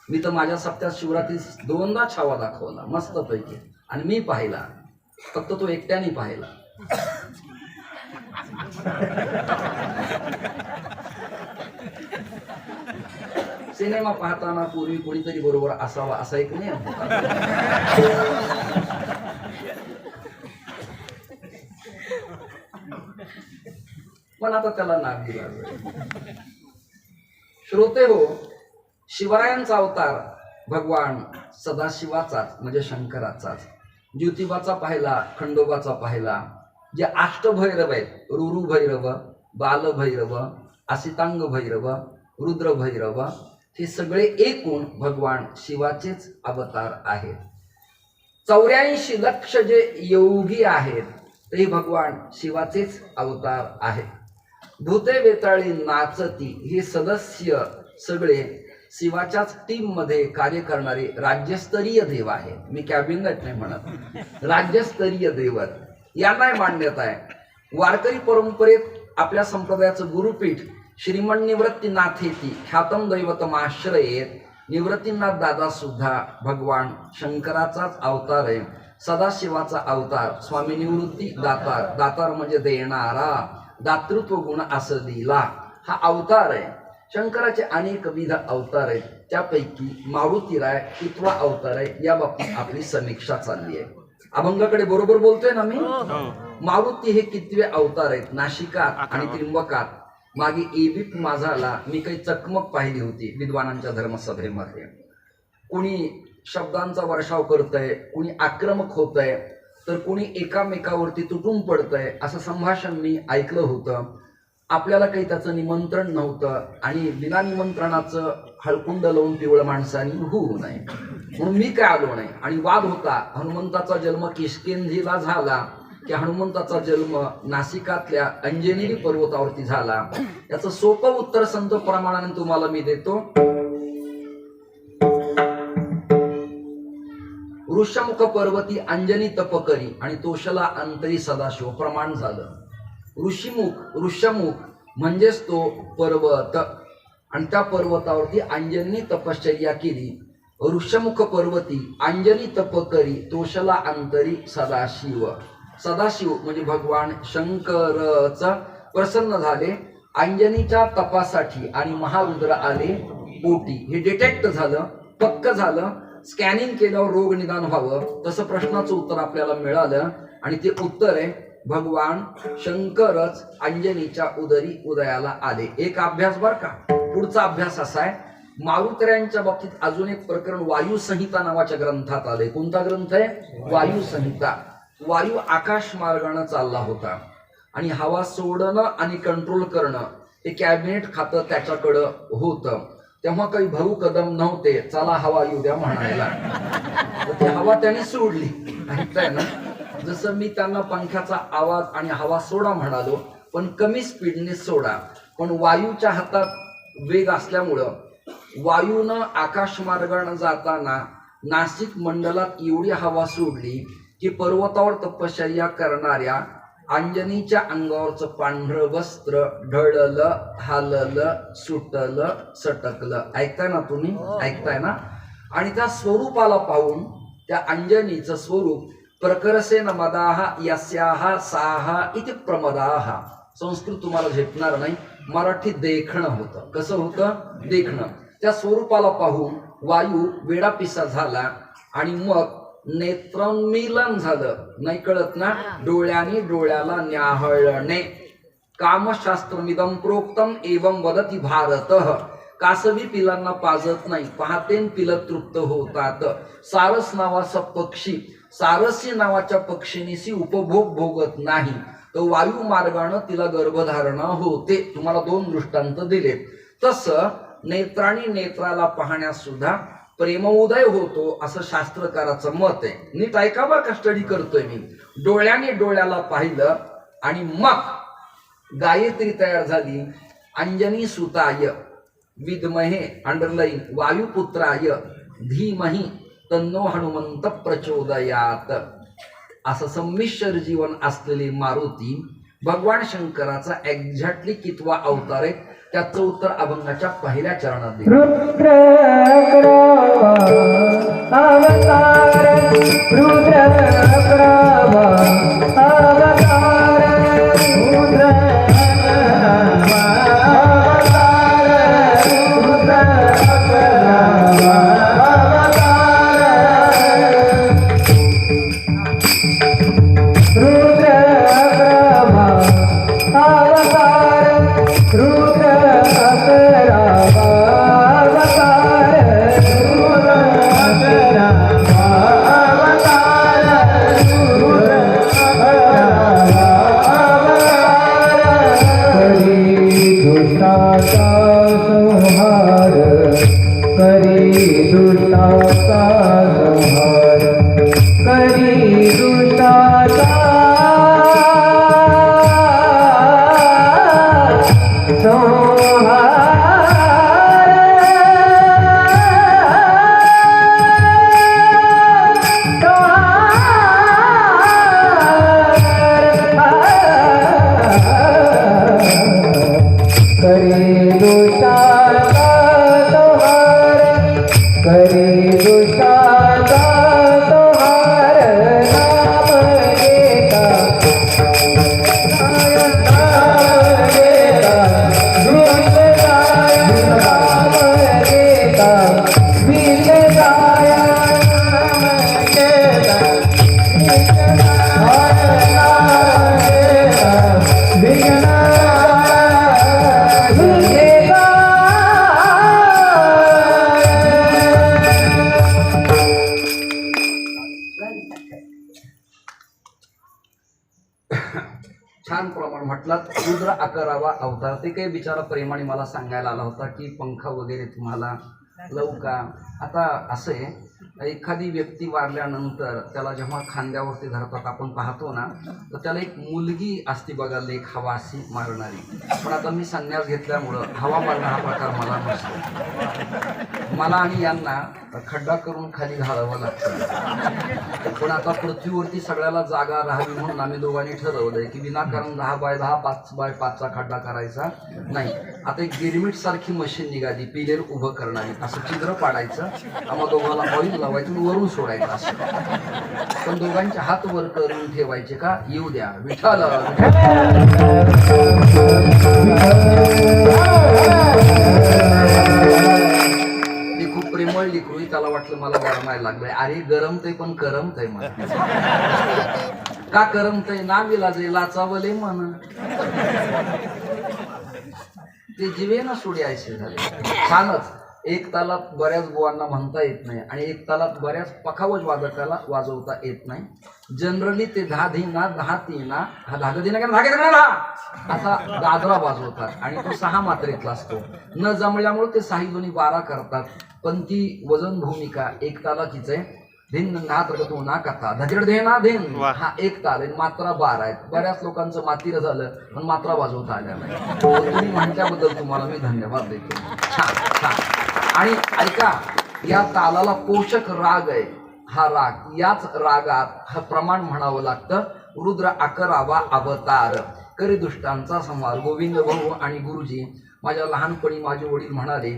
मी तर माझ्या सप्त्यात शिवरात्रीत 2दा छावा दाखवला मस्त पैकी आणि मी पाहिला, फक्त तो एकट्याने पाहिला. सिनेमा पाहताना पूर्वी कोणीतरी बरोबर असावा असा एक नियम होता. पण आता त्याला नाव दिला. श्रोते हो, शिवरायांचा अवतार भगवान सदाशिवाचाच म्हणजे शंकराचाच. ज्योतिबाचा पाहिला, खंडोबाचा पाहिला, जे अष्टभैरव आहेत, रुरु भैरव, बालभैरव, असितांग भैरव, रुद्र भैरव, हे सगळे एकूण भगवान शिवाचेच अवतार आहेत. 84 लक्ष जे योगी आहेत ते भगवान शिवाचेच अवतार आहेत. भूते वेताळी नाचती हे सदस्य सगळे शिवाच्याच टीम मध्ये कार्य करणारे राज्यस्तरीय देव आहेत. मी कॅबिनेट नाही म्हणत, राज्यस्तरीय देवत यांना मान्यता आहे. वारकरी परंपरेत आपल्या संप्रदायाचं गुरुपीठ श्रीमन निवृत्तीनाथेती ख्यातम दैवतमाश्रयेत निवृत्तीनाथ दादा सुद्धा भगवान शंकराचाच अवतार आहे. सदाशिवाचा अवतार स्वामी निवृत्ती दातार, दातार म्हणजे देणारा, दातृत्व गुण असदिला हा अवतार आहे. शंकराचे अनेक विध अवतार आहेत, त्यापैकी मारुतीराय कितवा अवतार आहे या बाबतीत आपली समीक्षा चालली आहे. अभंगाकडे बरोबर बोलतोय ना मी? मारुती हे कितवे अवतार आहेत? नाशिकात आणि त्रिंबकात मागे एबीप माझाला मी काही चकमक पाहिली होती विद्वानांच्या धर्मसभेमध्ये. कुणी शब्दांचा वर्षाव करतंय, कुणी आक्रमक होतंय, तर कुणी एकामेकावरती तुटून पडतंय असं संभाषण मी ऐकलं होतं. आपल्याला काही त्याचं निमंत्रण नव्हतं आणि बिना निमंत्रणाचं हळकुंड लावून पिवळं माणसांनी होऊ नये म्हणून मी काय आलो नाही. आणि वाद होता, हनुमंताचा जन्म किष्किंधीला झाला की हनुमंताचा जन्म नाशिकातल्या अंजनेरी पर्वतावरती झाला. याचं सोपं उत्तर संत प्रमाणाने तुम्हाला मी देतो. ऋषमुख पर्वती अंजनी तपकरी आणि तोषला अंतरी सदाशिव प्रमाण झालं. ऋषमुख म्हणजेच तो पर्वत आणि त्या पर्वतावरती अंजनी तपश्चर्या केली. ऋषमुख पर्वती अंजनी तपकरी तोषला अंतरी सदाशिव. सदाशिव म्हणजे भगवान शंकरच प्रसन्न झाले अंजनीच्या तपासाठी आणि महारुद्र आले पोटी. हे डिटेक्ट झालं, पक्क झालं. स्कॅनिंग केल्यावर रोग निदान व्हावं तसं प्रश्नाचं उत्तर आपल्याला मिळालं आणि ते उत्तर आहे भगवान शंकरच अंजनीच्या उदरी उदयाला आले. एक अभ्यास बर का. पुढचा अभ्यास असा आहे, मारुतऱ्यांच्या बाबतीत अजून एक प्रकरण वायू संहिता नावाच्या ग्रंथात आले. कोणता ग्रंथ आहे? वायू संहिता. वायू आकाश मार्गाने चालला होता आणि हवा सोडणं आणि कंट्रोल करणं हे कॅबिनेट खातं त्याच्याकडं होतं. तेव्हा काही भाऊ कदम नव्हते, चला हवा येऊ द्या म्हणायला. ती हवा त्यांनी सोडली. ऐकताय ना? जसं मी त्यांना पंख्याचा आवाज आणि हवा सोडा म्हणालो, पण कमी स्पीडने सोडा. पण वायूच्या हातात वेग असल्यामुळं वायूनं आकाश मार्गाने जाताना नाशिक मंडलात एवढी हवा सोडली की पर्वतावर तपश्चर्या करणाऱ्या अंजनीच्या अंगावरचं पांढरं वस्त्र ढळलं, हाललं, सुटलं, सटकलं. ऐकताय ना तुम्ही? ऐकताय ना? आणि त्या स्वरूपाला पाहून त्या अंजनीचं स्वरूप प्रकरसेन मदाहा यस्याहा साहा इति प्रमदाहा. संस्कृत तुम्हाला झेपणार नाही, मराठी देखणं होतं. कसं होतं? देखणं. त्या स्वरूपाला पाहून वायू वेडापिसा झाला आणि मग नेत्रोन्मीलन झालं. नाही कळत ना? डोळ्याने डोळ्याला न्याहळणे. कामशास्त्रमिदं प्रोक्तम एवं वदति भारतः. कासवी पिलांना पाजत नाही, पहातेन पिलं तृप्त होतात. सारस नावाचा पक्षी, सारसी नावाच्या पक्षिणीशी उपभोग भोगत नाही, तर वायू मार्गानं तिला गर्भधारणा होते. तुम्हाला 2 दृष्टांत दिले. तसं नेत्राणी नेत्राला पाहण्यास सुद्धा प्रेमोदय होतो असं शास्त्रकाराचं मत आहे. नीट ऐका बा, स्टडी करतोय मी. डोळ्याने डोळ्याला पाहिलं आणि मग गायत्री तयार झाली. अंजनी सुताय विद्महे अंडरलाईन वायुपुत्राय धीमहि तन्नो हनुमंत प्रचोदयात. असं संमिश्र जीवन असलेली मारुती भगवान शंकराचा एक्झॅक्टली कितवा अवतार आहे त्याचं उत्तर अभंगाच्या पहिल्या चरणात दिलं. रुद्र अवतार, रुद्र अवतार, रुद्र छान प्रमाण म्हटलात. रुद्र अकरावा अवतार. ते काही बिचारा प्रेमाने मला सांगायला आला होता की पंख वगैरे तुम्हाला लवू का. आता असे एखादी व्यक्ती वारल्यानंतर त्याला जेव्हा खांद्यावरती धरतात आपण पाहतो ना, तर त्याला एक मुलगी असती बघा, लेख हवा अशी मारणारी. पण आता मी संन्यास घेतल्यामुळं हवा मारणं हा प्रकार मला नसतो. मला आणि यांना खड्डा करून खाली घालावं लागतं. पण आता पृथ्वीवरती सगळ्याला जागा राहावी म्हणून आम्ही दोघांनी ठरवलंय की विनाकारण 10 बाय 10 5 बाय 5चा खड्डा करायचा नाही. आता एक गिरमिट सारखी मशीन निघाली, पिलेर उभं करणारी. असं छिद्र पाडायचं, आम्हा दोघांना ऑइल लावायचं, वरून सोडायचं असं. पण दोघांचे हात वर करून ठेवायचे का, येऊ द्या विठाला. ते खूप प्रेमळ लिखू. त्याला वाटलं मला गरमायला लागलंय. अरे गरमतय पण करमतय मला. का करमतय ना, विलाजे लाचावले म्हण. ते जीवेना सोडायचे झाले. छानच. एक तालात बऱ्याच बुवांना म्हणता येत नाही आणि एक तालात बऱ्याच पखावज वादकाला वाजवता येत नाही. जनरली ते 10 धीना 10 तीना हा धागा दिना असा दादरा वाजवतात आणि तो 6 मात्रेतला असतो. न जमल्यामुळे ते 6 दोन्ही 12 करतात. पण ती वजन भूमिका एक तालाचीच आहे. धिन ना तू ना कथा धजड धे ना धेन हा एक ताल आहे, मात्रा 12 आहेत. बऱ्याच लोकांचं मातीर झालं पण मात्रा वाजवता आल्या नाही. तुम्ही म्हटल्याबद्दल तुम्हाला मी धन्यवाद देतो. छान छान. आणि ऐका, या तालाला पोषक राग आहे. हा राग, याच रागात हा प्रमाण म्हणावं लागतं. रुद्र 11वा अवतार. करी दुष्टांचा संहार. गोविंद भाऊ आणि गुरुजी, माझ्या लहानपणी माझे वडील म्हणाले,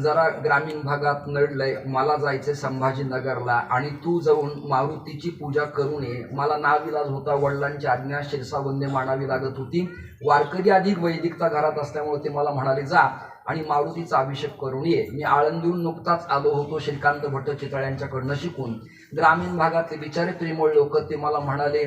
जरा ग्रामीण भागात नडलंय, मला जायचंय संभाजीनगरला आणि तू जाऊन मारुतीची पूजा करून ये. मला नाविलाज होता. वडिलांची आज्ञा शिरसाबंदी मानावी लागत होती. वारकरी अधिक वैदिकता घरात असल्यामुळे ते मला म्हणाले, जा आणि मारुतीचा अभिषेक करून ये. मी आळंदीहून नुकताच आलो होतो श्रीकांत भट्ट चितळ्यांच्याकडनं शिकून. ग्रामीण भागातले बिचारे प्रेमळ लोक ते मला म्हणाले,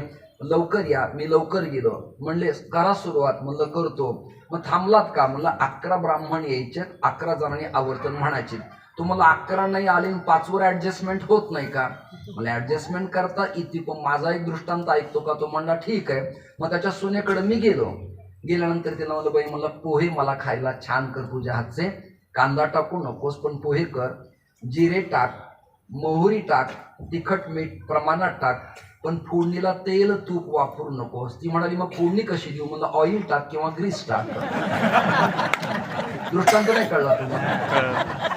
लवकर या. मी लवकर गेलो. म्हणले करा सुरुवात. म्हणलं करतो. मग थांबलात का? म्हणलं 11 ब्राह्मण यायचे, 11 जणांनी आवर्तन म्हणायचे. तुम्हाला 11 नाही आले, 5वर ऍडजस्टमेंट होत नाही का? मला ऍडजस्टमेंट करता येते, पण माझा एक दृष्टांत ऐकतो का? तो म्हणला ठीक आहे. मग त्याच्या सुनेकडे मी गेलो. गेल्यानंतर तिला म्हणलं बाई मला पोहे मला खायला छान कर तुझ्या हातचे. कांदा टाकू नकोस पण पोहे कर. जिरे टाक, मोहरी टाक, तिखट मीठ प्रमाणात टाक, पण फोडणीला तेल तूप वापरू नकोस. ती म्हणाली मग फोडणी कशी देऊ? मला ऑइल टाक किंवा ग्रीस टाक. दृष्टांत नाही कळला तुम्हाला?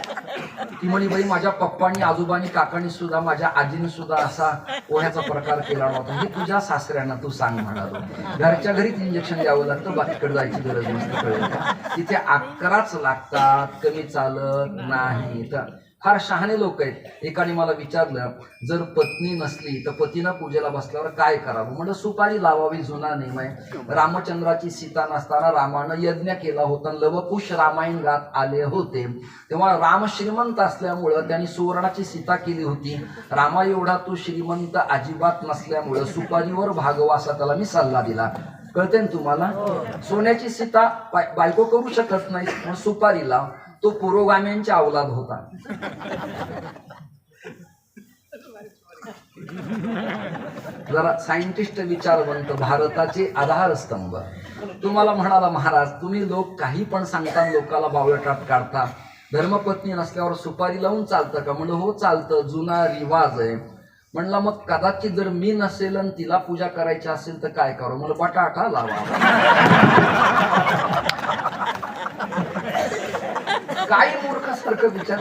ती म्हणे बाई माझ्या पप्पांनी आजोबांनी काकांनी सुद्धा माझ्या आजीने सुद्धा असा पोह्याचा प्रकार केला नव्हता. हे तुझ्या सासऱ्यांना तू सांग म्हणालो. घरच्या घरीच इंजेक्शन द्यावं लागतं, बाकीकडे जायची गरज नसते. कळलं का? तिथे 11च लागतात, कमी चालत नाही. तर फार शहाणे लोक आहेत. एकाने मला विचारलं जर पत्नी नसली तर पतीनं पूजेला बसल्यावर काय करावं? म्हणजे सुपारी लावावी, जुना नेम आहे. रामचंद्राची सीता नसताना रामानं यज्ञ केला होता. लवकुश रामायण गात आले होते. तेव्हा राम श्रीमंत असल्यामुळं त्यांनी सुवर्णाची सीता केली होती. रामा एवढा तू श्रीमंत अजिबात नसल्यामुळं सुपारीवर भागवा असा त्याला मी सल्ला दिला. कळते ना तुम्हाला? सोन्याची सीता बायको करू शकत नाही, मग सुपारीला. तो पुरोगाम्यांच्या अवलाद होता. जरा सायंटिस्ट विचारवंत, भारताचे आधारस्तंभ. तुम्हाला म्हणाला महाराज तुम्ही लोक काही पण सांगता, लोकाला बावळटात काढता. धर्मपत्नी नसल्यावर सुपारी लावून चालतं का? म्हणलं हो चालतं, जुना रिवाज आहे. म्हणला मग कदाचित जर मी नसेल आणि तिला पूजा करायची असेल तर काय करू? मला बटाटा लावा. काही मूर्खासारखं विचार.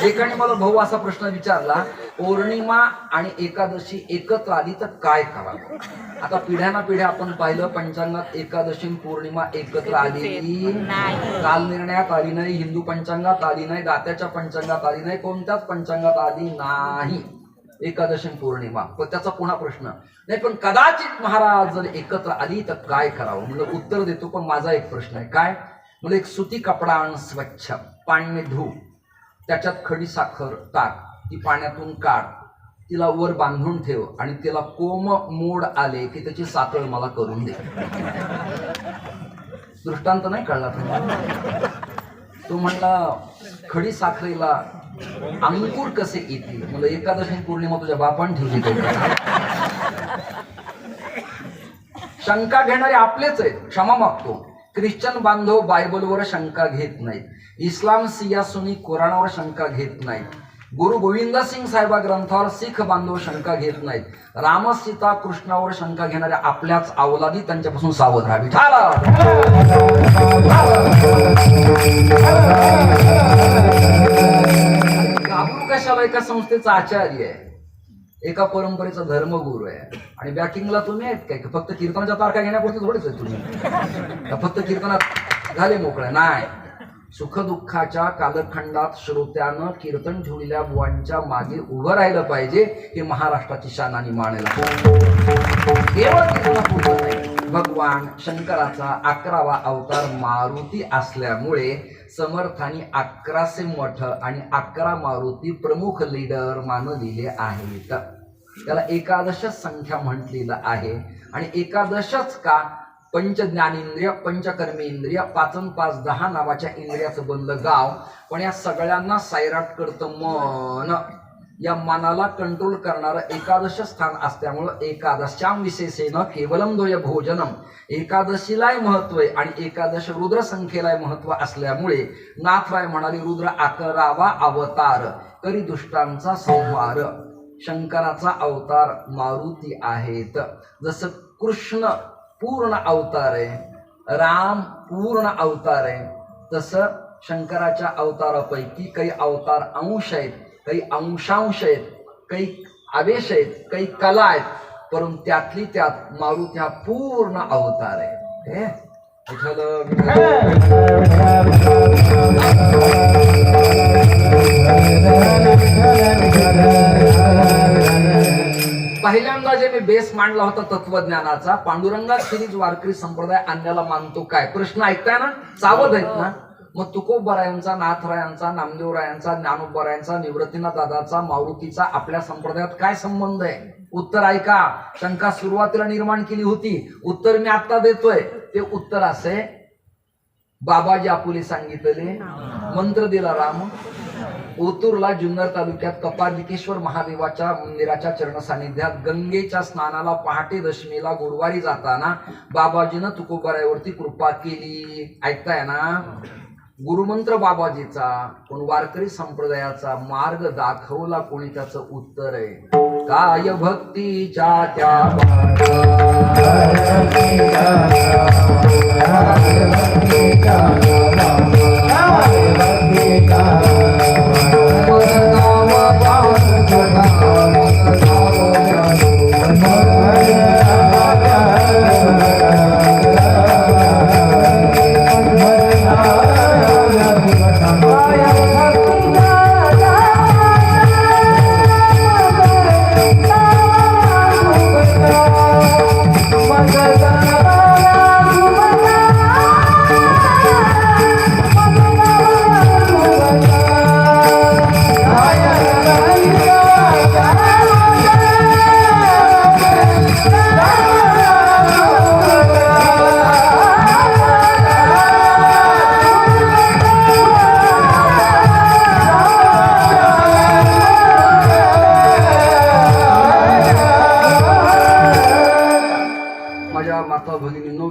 एकाने मला भाऊ असा प्रश्न विचारला, पौर्णिमा आणि एकादशी एकत्र आली तर काय करावं? आता पिढ्याना पिढ्या आपण पाहिलं पंचांगात एकादशी पौर्णिमा एकत्र आलेली काल निर्णयात आली नाही, हिंदू पंचांगात आली नाही, दात्याच्या पंचांगात आली नाही, कोणत्याच पंचांगात आली नाही एकादशी पौर्णिमा. पण त्याचा पुन्हा प्रश्न नाही, पण कदाचित महाराज जर एकत्र आली तर काय करावं? म्हणजे उत्तर देतो, पण माझा एक प्रश्न आहे. काय? म्हणजे एक सुती कपडा आण, स्वच्छ पाण्याने धु, त्याच्यात खडी साखर टाक, ती पाण्यातून काढ, तिला वर बांधून ठेव आणि तिला कोम मोड आले की त्याची साखळ मला करून दे. दृष्टांत नाही कळला तुम्हाला? तो म्हणला खडी साखरेला अंकुर कसे येतील? मला एकादशी पौर्णिमा तुझ्या बापान ठेवली. शंका घेणारे आपलेच आहेत, क्षमा मागतो. ख्रिश्चन बांधव बायबलवर शंका घेत नाहीत. इस्लाम सिया सुनी कुराणावर शंका घेत नाहीत. गुरु गोविंद सिंग साहेबा ग्रंथावर सिख बांधव शंका घेत नाहीत. राम सीता कृष्णावर शंका घेणाऱ्या आपल्याच अवलादी, त्यांच्यापासून सावध राहावी. घाबरू कशाला? एका संस्थेचा आचार्य आहे, एका परंपरेचा धर्मगुरू आहे, आणि बॅकिंगला तुम्ही आहेत काय? फक्त कीर्तनाच्या तारखा घेण्यापुरते थोडेच आहे तुम्ही? फक्त कीर्तनात झाले मोकळे? नाही. सुखदुःखाच्या कालखंडात श्रोत्यानं कीर्तन ठेवलेल्या बुवांच्या मागे उभं राहिलं पाहिजे. हे महाराष्ट्राची शान आणि मानेला. केवळ कीर्तनापुरतं नाही. भगवान शंकराचा 11वा अवतार मारुती असल्यामुळे समर्थांनी 1100 मठ आणि 11 मारुती प्रमुख लीडर मानलेले आहेत. त्याला एकादश संख्या म्हटलेलं आहे. आणि एकादशच का? पंच ज्ञानेंद्रिय, पंचकर्मेंद्रिय, 5 अन 5 10 नावाच्या इंद्रियाचं बनलं गाव. पण या सगळ्यांना सायराट करतं मन. या मनाला कंट्रोल करणारं एकादश स्थान असल्यामुळं एकादश्याम विशेषेनं केवलम द्वय भोजनम. एकादशीलाही महत्व आहे आणि एकादश रुद्र संख्येलाही महत्व असल्यामुळे नाथराय म्हणाले रुद्र 11वा अवतार करी दुष्टांचा संहार. शंकराचा अवतार मारुती आहेत. जसं कृष्ण पूर्ण अवतार आहे, राम पूर्ण अवतार आहे, तसं शंकराच्या अवतारापैकी काही अवतार अंश आहेत, काही अंशांश आहेत, काही आवेश आहेत, काही कला आहेत, परंतु त्यातली त्यात मारुती हा पूर्ण अवतार आहे. पहिल्यांदा जे मी बेस मांडला होता तत्वज्ञानाचा, पांडुरंगा सिरीज वारकरी संप्रदाय आणण्याला मानतो काय? प्रश्न ऐकताय ना? सावध आहेत ना? मग तुकोबरायांचा, नाथरायांचा, नामदेवरायांचा, ज्ञानोबरायांचा, निवृत्तीनाथ दादाचा, मारुतीचा आपल्या संप्रदायात काय संबंध आहे? उत्तर ऐका. शंका सुरुवातीला निर्माण केली होती, उत्तर मी आता देतोय. ते उत्तर असे, बाबाजी आपुले सांगितले, मंत्र दिला राम. ओतूरला जुन्नर तालुक्यात कपालिकेश्वर महादेवाच्या मंदिराच्या चरण सानिध्यात गंगेच्या स्नानाला पहाटे दशमीला गुरुवारी जाताना बाबाजीनं तुकोबरायावरती कृपा केली. ऐकताय ना? गुरुमंत्र बाबाजीचा, पण वारकरी संप्रदायाचा मार्ग दाखवला कोणी? त्याचं उत्तर आहे, काय भक्तीच्या त्या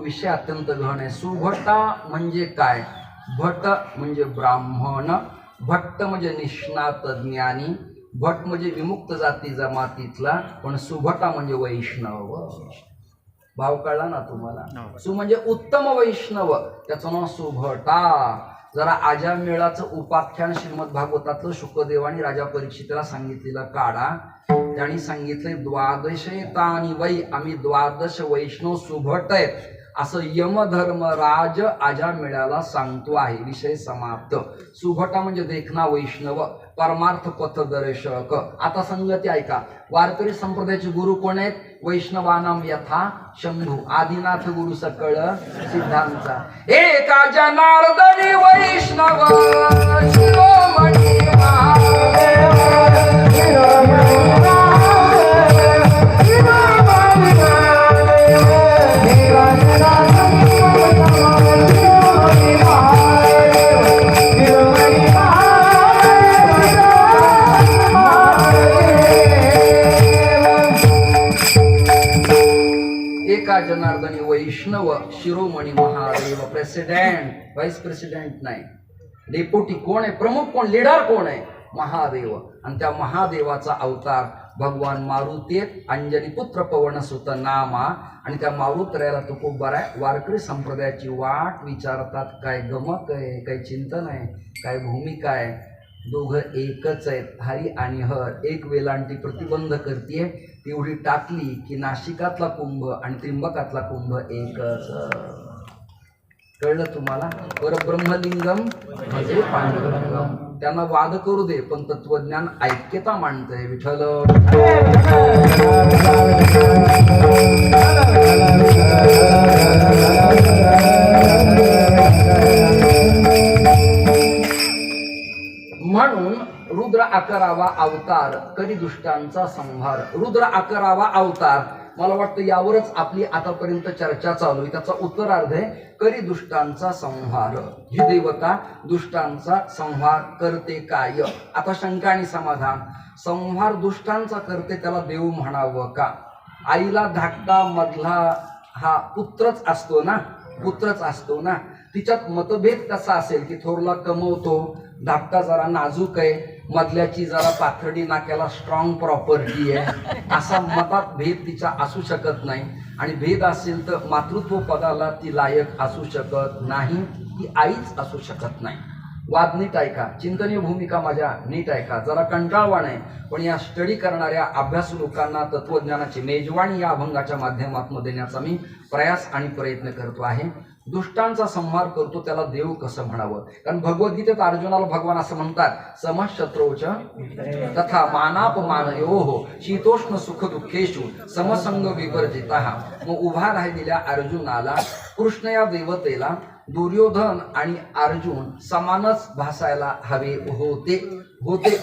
विषय अत्यंत गहन आहे. सुभटा म्हणजे काय? भट म्हणजे ब्राह्मण, भट्ट म्हणजे निष्णात ज्ञानी, भट म्हणजे विमुक्त जाती जमातीतला, पण सुभटा म्हणजे वैष्णव. भाव कळला ना तुम्हाला? सु म्हणजे उत्तम वैष्णव, त्याचं नाव सुभटा. जरा आजामेळाचं उपाख्यान श्रीमद भागवतातलं शुकदेवानी राजा परीक्षितला सांगितलेलं काढा. त्यांनी सांगितलंय, द्वादशेतानी वै, आम्ही द्वादश वैष्णव सुभट आहेत असं यमधर्मराज आजामेळाला सांगतो आहे. विषय समाप्त. सुभटा म्हणजे देखना वैष्णव, परमार्थ पथदर्शक. आता संगती ऐका. वारकरी संप्रदायाचे गुरु कोण आहेत? वैष्णवानाम यथा शंभू, आदिनाथ गुरु सकळ सिद्धांचा. एका जनार्दनी वैष्णव शिरोमणी महादेव, एका जनार्दनी वैष्णव शिरोमणी महादेव. प्रेसिडेंट, व्हाईस प्रेसिडेंट नाही, डेप्युटी कोण आहे? प्रमुख कोण? लीडर कोण आहे? महादेव. आणि त्या महादेवाचा अवतार भगवान मारुती, अंजनी पुत्र पवन सुत नामा. आणि त्या मारुतऱ्याला तुकोबराय वारकरी संप्रदायाची वाट विचारतात. काय गमक आहे, काय चिंतन आहे, काय भूमिका आहे? दोघं एकच आहेत, हरी आणि हर. एक वेलांटी प्रतिबंध करतीये, तेवढी टाकली की नाशिकातला कुंभ आणि त्रिंबकातला कुंभ एकच. कळलं तुम्हाला? परब्रह्मलिंगम म्हणजे पांडुरंगम. त्यांना वाद करू दे, पण तत्वज्ञान ऐक्यता मांडतंय. विठ्ठल म्हणून रुद्र 11वा अवतार, करी दुष्टांचा संहार. रुद्र 11वा अवतार, मला वाटतं यावरच आपली आतापर्यंत चर्चा चालू आहे. त्याचा उत्तरार्ध आहे, करी दुष्टांचा संहार. ही देवता दुष्टांचा संहार करते काय? आता शंका आणि समाधान. संहार दुष्टांचा करते, त्याला देव म्हणावं का? आईला धाकटा मधला हा पुत्रच असतो ना, पुत्रच असतो ना. तिच्यात मतभेद कसा असेल की थोरला कमवतो, धाकटा जरा नाजूक आहे, मधल्याची जरा पाथर्डी नाक्याला स्ट्रॉंग प्रॉपर्टी आहे, असा मतात भेद तिचा असू शकत नाही. आणि भेद असेल तर मातृत्व पदाला ती लायक असू शकत नाही, ती आईच असू शकत नाही. वाद नीट ऐका, चिंतनीय भूमिका माझ्या नीट ऐका. जरा कंटाळवाण आहे, पण या स्टडी करणाऱ्या अभ्यास लोकांना तत्वज्ञानाची मेजवानी या अभंगाच्या माध्यमातून देण्याचा मी प्रयास आणि प्रयत्न करतो आहे. दुष्टांचा संहार करतो, त्याला देव कसं म्हणावं? कारण भगवद्गीतेत अर्जुनाला भगवान असं म्हणतात, समशत्रोच तथा मानापमानयोः शीतोष्ण सुख दुःखेषु समसंग विवर्जितः. मग उभा राहिलेल्या अर्जुनाला कृष्ण या देवतेला दुर्योधन आणि अर्जुन समानच भासायला हवे होते.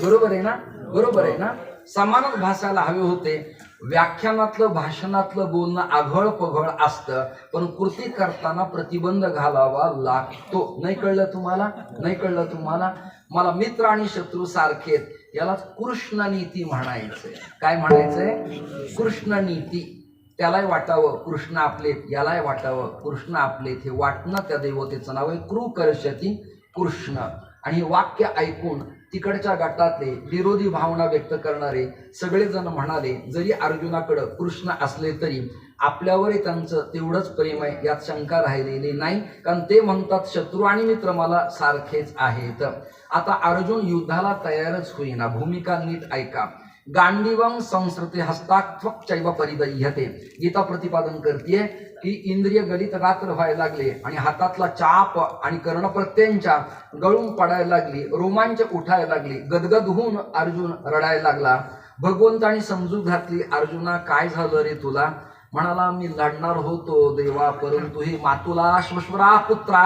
बरोबर आहे ना? बरोबर आहे ना? समानच भासायला हवे होते. व्याख्यानातलं भाषणातलं बोलणं आघळ पघळ असतं, पण कृती करताना प्रतिबंध घालावा लागतो. नाही कळलं तुम्हाला? नाही कळलं तुम्हाला? मला मित्र आणि शत्रू सारखेच, याला कृष्ण नीती म्हणायचंय. काय म्हणायचंय? कृष्ण नीती. त्यालाही वाटावं कृष्ण आपलेत, यालाही वाटावं कृष्ण आपलेत. हे वाटणं त्या देवतेचं नाव आहे कृकर्षती कृष्ण. आणि हे वाक्य ऐकून तिकडच्या गटातले विरोधी भावना व्यक्त करणारे सगळेजण म्हणाले, जरी अर्जुनाकडं कृष्ण असले तरी आपल्यावरही त्यांचं तेवढंच प्रेम आहे, यात शंका राहिलेली नाही. कारण ते म्हणतात शत्रू आणि मित्र मला सारखेच आहेत. आता अर्जुन युद्धाला तयारच होईना. भूमिका नीट ऐका. गांडीवं संस्कृती हस्तात्वक्चैव परिदह्यते. गीता प्रतिपादन करते की इंद्रिय गलित गात्र व्हायला लागले आणि हातातला चाप आणि कर्णप्रत्ययांच्या गळून पडायला लागली, रोमांच उठायला लागली. गदगद होऊन अर्जुन रडायला लागला. भगवंतानी समजूत घातली, अर्जुना काय झालं रे तुला? म्हणाला, मी लढणार होतो देवा, परंतु हे मातुला श्वश्वरा पुत्रा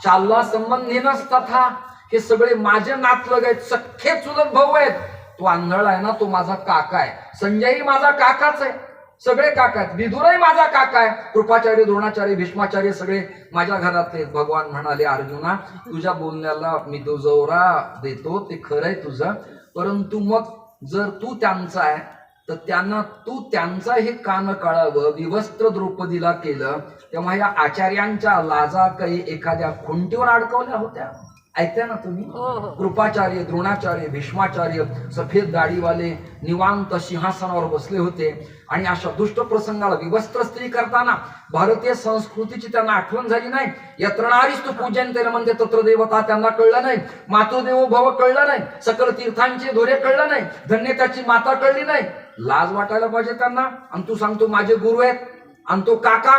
शाल्ला संबंधीनच तथा. हे सगळे माझे नातलग आहेत, सख्खे चुलत भाऊ आहेत. तो आंधळा आहे ना, तो माझा काका आहे. संजयही माझा काकाच आहे, सगळे काका आहेत. विदुरही माझा काका आहे. कृपाचार्य, द्रोणाचार्य, भीष्माचार्य सगळे माझ्या घरातले. भगवान म्हणाले, अर्जुना तुझ्या बोलण्याला मी दुजोरा देतो, ते खरंय तुझं, परंतु मग जर तू त्यांचा आहे तर त्यांना तू त्यांचा हे कान काढावं. विवस्त्र द्रौपदीला केलं तेव्हा या आचार्यांच्या लाजा काही एखाद्या खुंटीवर अडकवल्या होत्या. ऐकताय ना तुम्ही? कृपाचार्य, द्रोणाचार्य, भीष्माचार्य सफेद दाढीवाले निवांत सिंहासनावर बसले होते. आणि अशा दुष्ट प्रसंगाला विवस्त्र स्त्री करताना भारतीय संस्कृतीची त्यांना आठवण झाली नाही. यत्र नारीस्तु पूजन्ते रमन्ते तत्र देवता त्यांना कळलं नाही. मातृदेवो भव कळलं नाही. सकल तीर्थांचे धोरे कळलं नाही. धन्यताची माता कळली नाही. लाज वाटायला पाहिजे त्यांना. आणि तू सांगतो माझे गुरु आहेत आणि तो काका.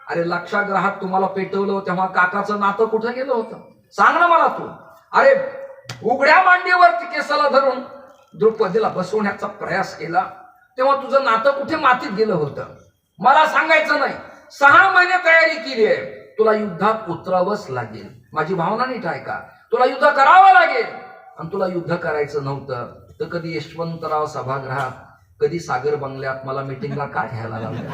अरे लक्षाग्रहात तुम्हाला पेटवलं तेव्हा काकाचं नातं कुठं गेलं होतं? सांग ना मला तू. अरे उघड्या मांडीवरती केसाला धरून द्रौपदीला बसवण्याचा प्रयास केला तेव्हा तुझं नातं कुठे मातीत गेलं होतं? मला सांगायचं नाही. 6 महिने तयारी केली आहे. तुला युद्धात उतरावंच लागेल. माझी भावना नीट ऐका. तुला युद्ध करावं लागेल. आणि तुला युद्ध करायचं नव्हतं तर कधी यशवंतराव सभागृहात, कधी सागर बंगल्यात मला मिटिंगला काय घ्यायला लागलं?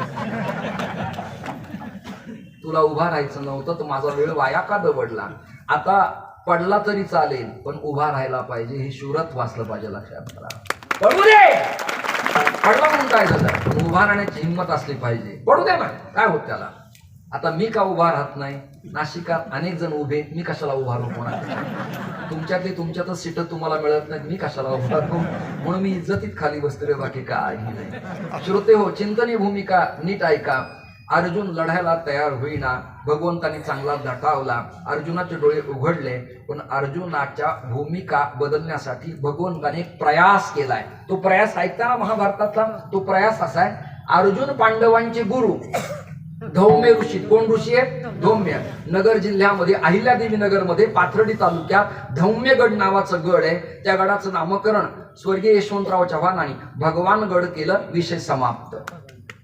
तुला उभा राहायचं नव्हतं तर माझा वेळ वाया का दवडला? आता पडला तरी चालेल पण उभा राहायला पाहिजे. हे शूरत वाचलं पाहिजे. लक्षात करा. पडू दे. पडला म्हणून काय झालं? पण उभा राहण्याची हिंमत असली पाहिजे. पडू दे ना, काय होत त्याला? आता मी का उभा राहत नाही? नाशिकात अनेक जण उभे, मी कशाला उभा राहू? कोणाच्या तुमच्यातच सीट तुम्हाला मिळत नाहीत, मी कशाला उभा राहू? म्हणून मी इज्जतीत खाली बसतोय. बाकी काय नाही. श्रोते हो, चिंतनीय भूमिका नीट ऐका. अर्जुन लढायला तयार होईना. भगवंतानी चांगला दटावला. अर्जुनाचे डोळे उघडले पण अर्जुनाच्या भूमिका बदलण्यासाठी भगवंताने एक प्रयास केलाय. तो प्रयास ऐकता ना महाभारतातला? तो प्रयास असा आहे. अर्जुन पांडवांचे गुरु धौम्य ऋषी. कोण ऋषी आहेत? धौम्य. नगर जिल्ह्यामध्ये अहिल्यादेवी नगरमध्ये पाथर्डी तालुक्यात धौम्यगड नावाचं गड आहे. त्या गडाचं नामकरण स्वर्गीय यशवंतराव चव्हाणांनी भगवानगड केलं. विषय समाप्त.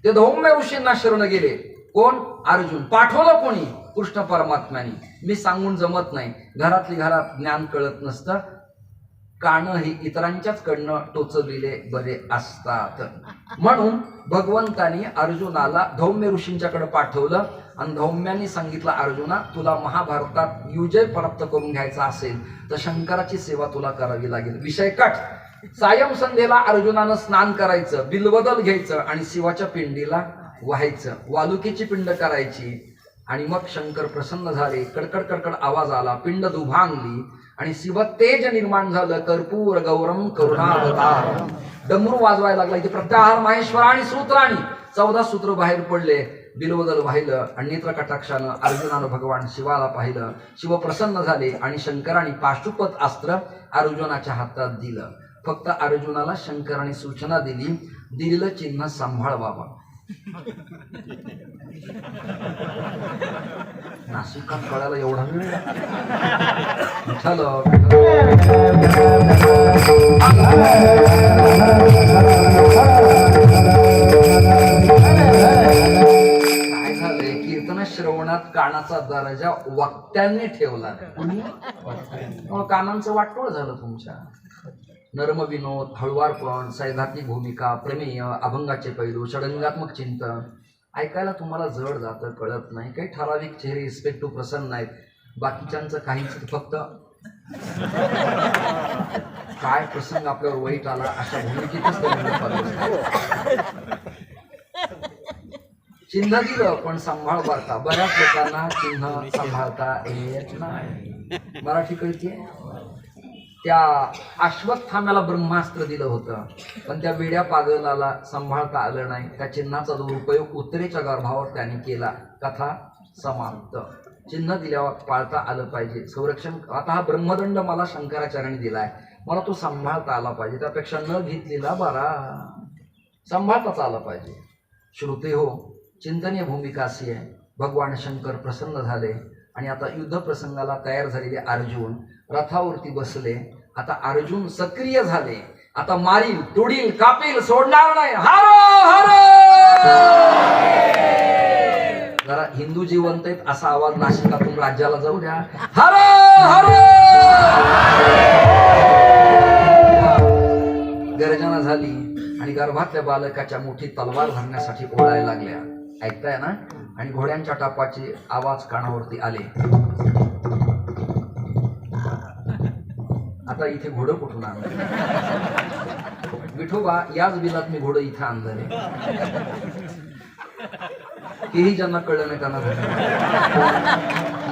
ते धौम्य ऋषींना शरण गेले. कोण? अर्जुन. पाठवलं कोणी? कृष्ण परमात्म्याने. मी सांगून जमत नाही. घरातली घरात ज्ञान कळत नसतं. कानं ही इतरांच्याच कडनं टोचलेले बरे असतात. म्हणून भगवंतानी अर्जुनाला धौम्य ऋषींच्याकडे पाठवलं आणि धौम्यांनी सांगितलं, अर्जुना तुला महाभारतात विजय प्राप्त करून घ्यायचा असेल तर शंकराची सेवा तुला करावी लागेल. विषय कट. सायं संध्येला अर्जुनानं स्नान करायचं, बिलबदल घ्यायचं आणि शिवाच्या पिंडीला व्हायचं. वालुकीची पिंड करायची आणि मग शंकर प्रसन्न झाले. कडकड कडकड आवाज आला. पिंड दुभांगली आणि शिव तेज निर्माण झालं. कर्पूर गौरम करुणावतार. डमरू वाजवायला लागला. इथे प्रत्याहार माहेश्वरा आणि सूत्राणी 14 सूत्र बाहेर पडले. बिलबदल वाहिलं आणि नेत्र कटाक्षानं अर्जुनानं भगवान शिवाला पाहिलं. शिव प्रसन्न झाले आणि शंकराने पाशुपत अस्त्र अर्जुनाच्या हातात दिलं. फक्त अर्जुनाला शंकराने सूचना दिली, दिलेलं चिन्ह सांभाळवावं. नाशिकात कळायला एवढा वेळ झालं. काय झालंय? कीर्तन श्रवणात कानाचा दर्जा वक्त्यांनी ठेवला कुणी? कानांचं वाटोळ झालं तुमच्या. नर्मविनोद, हळुवारपण, सैद्धांतिक भूमिका, प्रमेय, अभंगाचे पैलू, षडंगात्मक चिंतन ऐकायला तुम्हाला जड जातं, कळत नाही. काही ठराविक चेहरे इस्पेक्टू प्रसन्न आहेत, बाकीच्यांचं काहीच. फक्त काय प्रसंग आपल्यावर वाईट आला अशा भूमिकेतच चिन्ह दिलं पण सांभाळ वार्ता. बऱ्याच लोकांना चिन्ह सांभाळता येत नाही. मराठी कळते. त्या अश्वत्थाम्याला ब्रह्मास्त्र दिलं होतं पण त्या वेड्या पागलाला सांभाळता आलं नाही. त्या चिन्हाचा दुरुपयोग उत्तरेच्या गर्भावर त्याने केला. कथा समाप्त. चिन्ह दिल्यावर पाळता आलं पाहिजे. संरक्षण. आता हा ब्रह्मदंड मला शंकराचार्याने दिलाय, मला तो सांभाळता आला पाहिजे. त्यापेक्षा न घेतलेला बरा. सांभाळताच आला पाहिजे. श्रुते हो, चिंतनीय भूमिका अशी आहे. भगवान शंकर प्रसन्न झाले आणि आता युद्ध प्रसंगाला तयार झालेले अर्जुन रथावरती बसले. आता अर्जुन सक्रिय झाले. आता मारील, तोडील, कापेल, सोडणार नाही. हारो हारो. जरा हिंदू जिवंत आहेत असा आवाज नाशिकातून राज्याला जाऊ द्या. हारो हारो. गर्जना झाली आणि गर्भातल्या बालकाच्या मुठीत तलवार धरण्यासाठी ओढायला लागल्या. ऐकताय ना? आणि घोड्यांच्या टापाचे आवाज कानावरती आले. आता इथे घोडं कुठून आणलं? विठोबा, याच बिलात मी घोडं इथं आणलं. हेही ज्यांना कळलं नाही त्यांना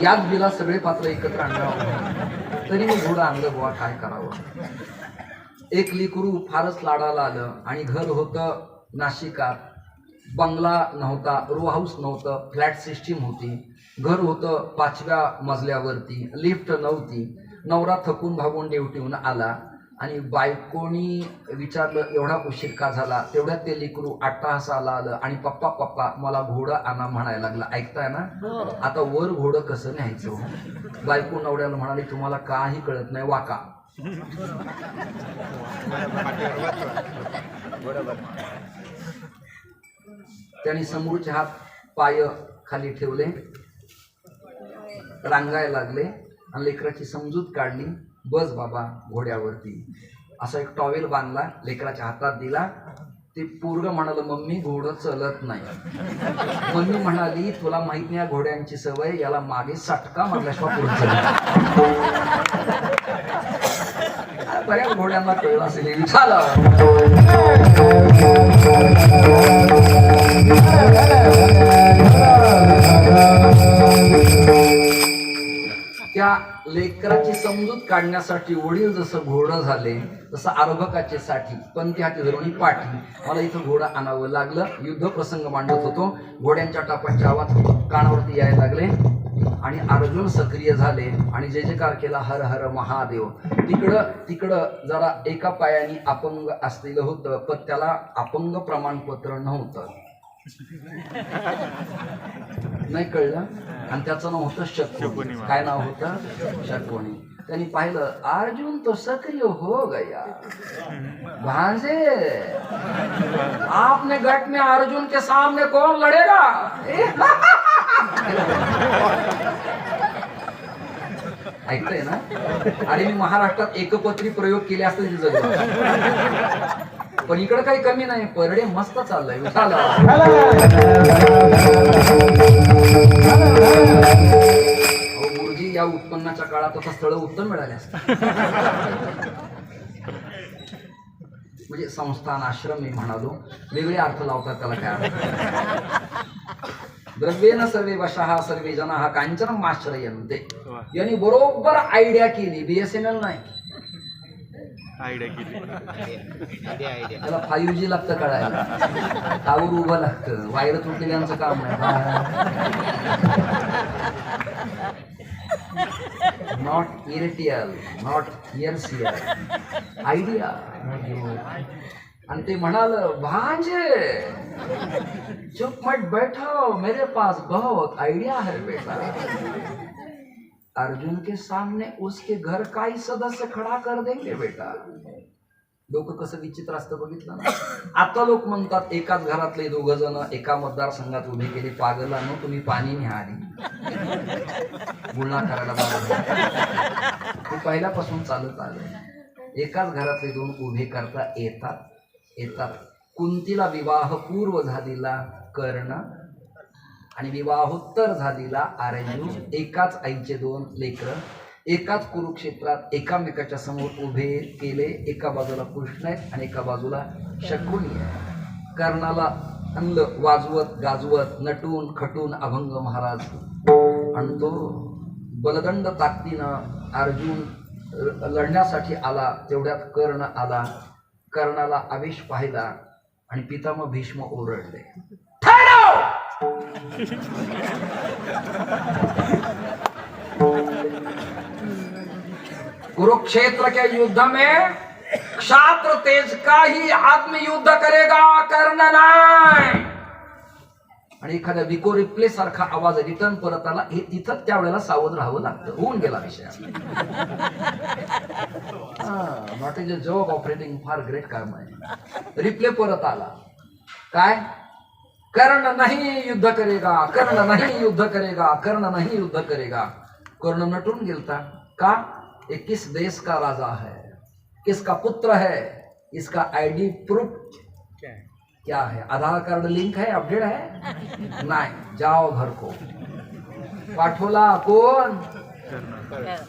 याच बिलात सगळे पात्र एकत्र आणलं तरी मी घोडं आणलं. बुवा काय करावं. एक लेकरू फारच लाडाला आलं आणि घर होतं नाशिकात. बंगला नव्हता, रो हाऊस नव्हतं, फ्लॅट सिस्टीम होती. घर होतं 5व्या मजल्यावरती, लिफ्ट नव्हती. नवरा थकून भागून ड्युटीहून आला आणि बायकोनी विचारलं एवढा उशीर का झाला. तेवढ्यात ते लेकरू अट्टाहासाला आलं आणि पप्पा पप्पा मला घोडं आणा म्हणायला लागला. ऐकताय ना? आता वर घोडं कसं न्यायचं? बायको नवऱ्याला म्हणाली तुम्हाला काही कळत नाही, वाका. त्यांनी समोरचे हात पाय खाली ठेवले, रांगायला लागले आणि लेकराची समजूत काढली. बस बाबा घोड्यावरती. असा एक टॉवेल बांधला, लेकराच्या हातात दिला. ते पोरगं म्हणालं मम्मी घोडं चलत नाही. मम्मी म्हणाली तुला माहित नाही घोड्यांची सवय, याला मागे सटका मारल्याशिवाय पुढे चलत. बऱ्याच घोड्यांना कळलं असेल. विचारलं त्या लेकराची समजूत काढण्यासाठी वडील जसं घोडं झाले तसं अर्भकाचे साठी पंथी हाती धरून पाठी. मला इथं घोडं आणावं लागलं. युद्ध प्रसंग मांडत होतो. घोड्यांच्या टापांचे आवाज कानावरती यायला लागले आणि अर्जुन सक्रिय झाले आणि जय जयकार केला हर हर महादेव. तिकडं जरा एका पायाने अपंग असलेलं होतं पण त्याला अपंग प्रमाणपत्र नव्हतं. नाही कळलं? आणि त्याचं नाव होतं शकुनी. काय नाव होतं? शकुनी. त्यांनी पाहिलं अर्जुन तो सक्रिय हो गया. भांजे आपने गट में अर्जुन के सामने कौन लड़ेगा? ऐकतंय ना? अरे मी महाराष्ट्रात एकपत्री प्रयोग केले असते जग पण इकडे काही कमी नाही. परडे मस्त चाललंय. गुरुजी या उत्पन्नाच्या काळात आता स्थळ उत्तम मिळाले असतात. म्हणजे संस्थान आश्रम मी म्हणालो, वेगळे अर्थ लावतात त्याला. काय द्रव्येन सर्वे वशः सर्वे जनाः कांचनम आश्रयन्ते. यांनी बरोबर आयडिया केली. BSNL नाही, त्याला 5G लागतं कळायला. टावर उभं लागतं, वायर तुटलेल्यांचं काम नाही. नॉट इरिटियल, नॉट एअरसीएल, आयडिया. आणि ते म्हणाल भांजे चुप मत बैठो, मेरे पास बहुत आइडिया है बेटा. अर्जुन के सामने उसके घर का ही सदस्य खड़ा कर देंगे बेटा. लोक कसं विचित्र असतं बघितलं ना. आता लोक म्हणतात एकाच घरातले 2 जण एका मतदारसंघात उभे केले, पागलांनो तुम्ही पाणी न्या आधी गुन्हा करायला जावं. ते पहिल्यापासून चालत आलं. एकाच घरातले 2 उभे करता येतात. कुंतीला विवाहपूर्व झालेला कर्ण आणि विवाहोत्तर झालेला अर्जुन, एकाच आईचे 2 लेकरं, एकाच कुरुक्षेत्रात एकामेकाच्या समोर उभे केले. एका बाजूला कृष्ण आहे आणि एका बाजूला शकुनी आहे. कर्णाला आणलं वाजवत गाजवत नटून खटून अभंग महाराज, आणि तो बलदंड ताकदीनं अर्जुन लढण्यासाठी आला. तेवढ्यात कर्ण आला. कर्णाला आवेश पाहिला आणि पितामह भीष्म ओरडले, कुरुक्षेत्र के युद्ध में क्षात्र तेज का ही आत्म युद्ध करेगा, कर्ण नाही. आणि एखाद्या विको रिप्ले सारखा आवाज रिटर्न परत आला. हे तिथं त्यावेळेला सावध राहावं लागतं. होऊन गेला विषय. Not is a joke, operating फार ग्रेट काम आहे. रिप्ले परत आला. काय? कर्ण नहीं युद्ध करेगा, कर्ण नहीं युद्ध करेगा, कर्ण नहीं युद्ध करेगा. कर्ण नटून गेलता. का? ये किस देश का राजा है, किसका पुत्र है, इसका आईडी प्रूफ क्या है, आधार कार्ड लिंक है, अपडेट है? नाही. जाओ घर को. पाठवला कोण?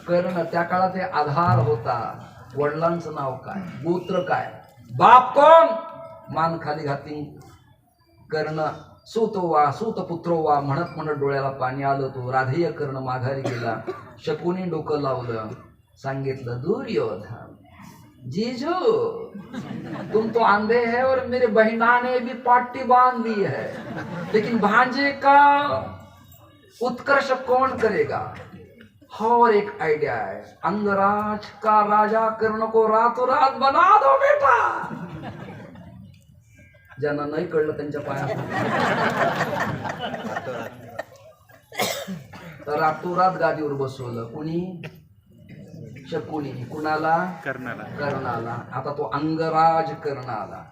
कर्ण. त्या काळात हे आधार होता. वडिलांचं नाव काय, गोत्र काय, बाप कोण, मान खाली घातली. कर्ण सूतो वा सूतपुत्रो वा म्हणत म्हणत डोळ्याला पाणी आलं. तो राधेय कर्ण माघारी गेला. शकुनी डोकं लावलं. सांगितलं, दुर्योधन जीजू तुम तो अंधे हैं और मेरे बहिना ने भी पाट्टी बांध ली है, लेकिन भांजे का उत्कर्ष कौन करेगा? और एक आइडिया है, अंगराज का राजा कर्ण को रातों रात बना दो बेटा. ज्यांना नाही कळलं त्यांच्या पायात रातोरात गादीवर बसवलं. कुणी? शकुनी. कुणाला? कर्णाला. आता तो अंगराज कर्ण आला.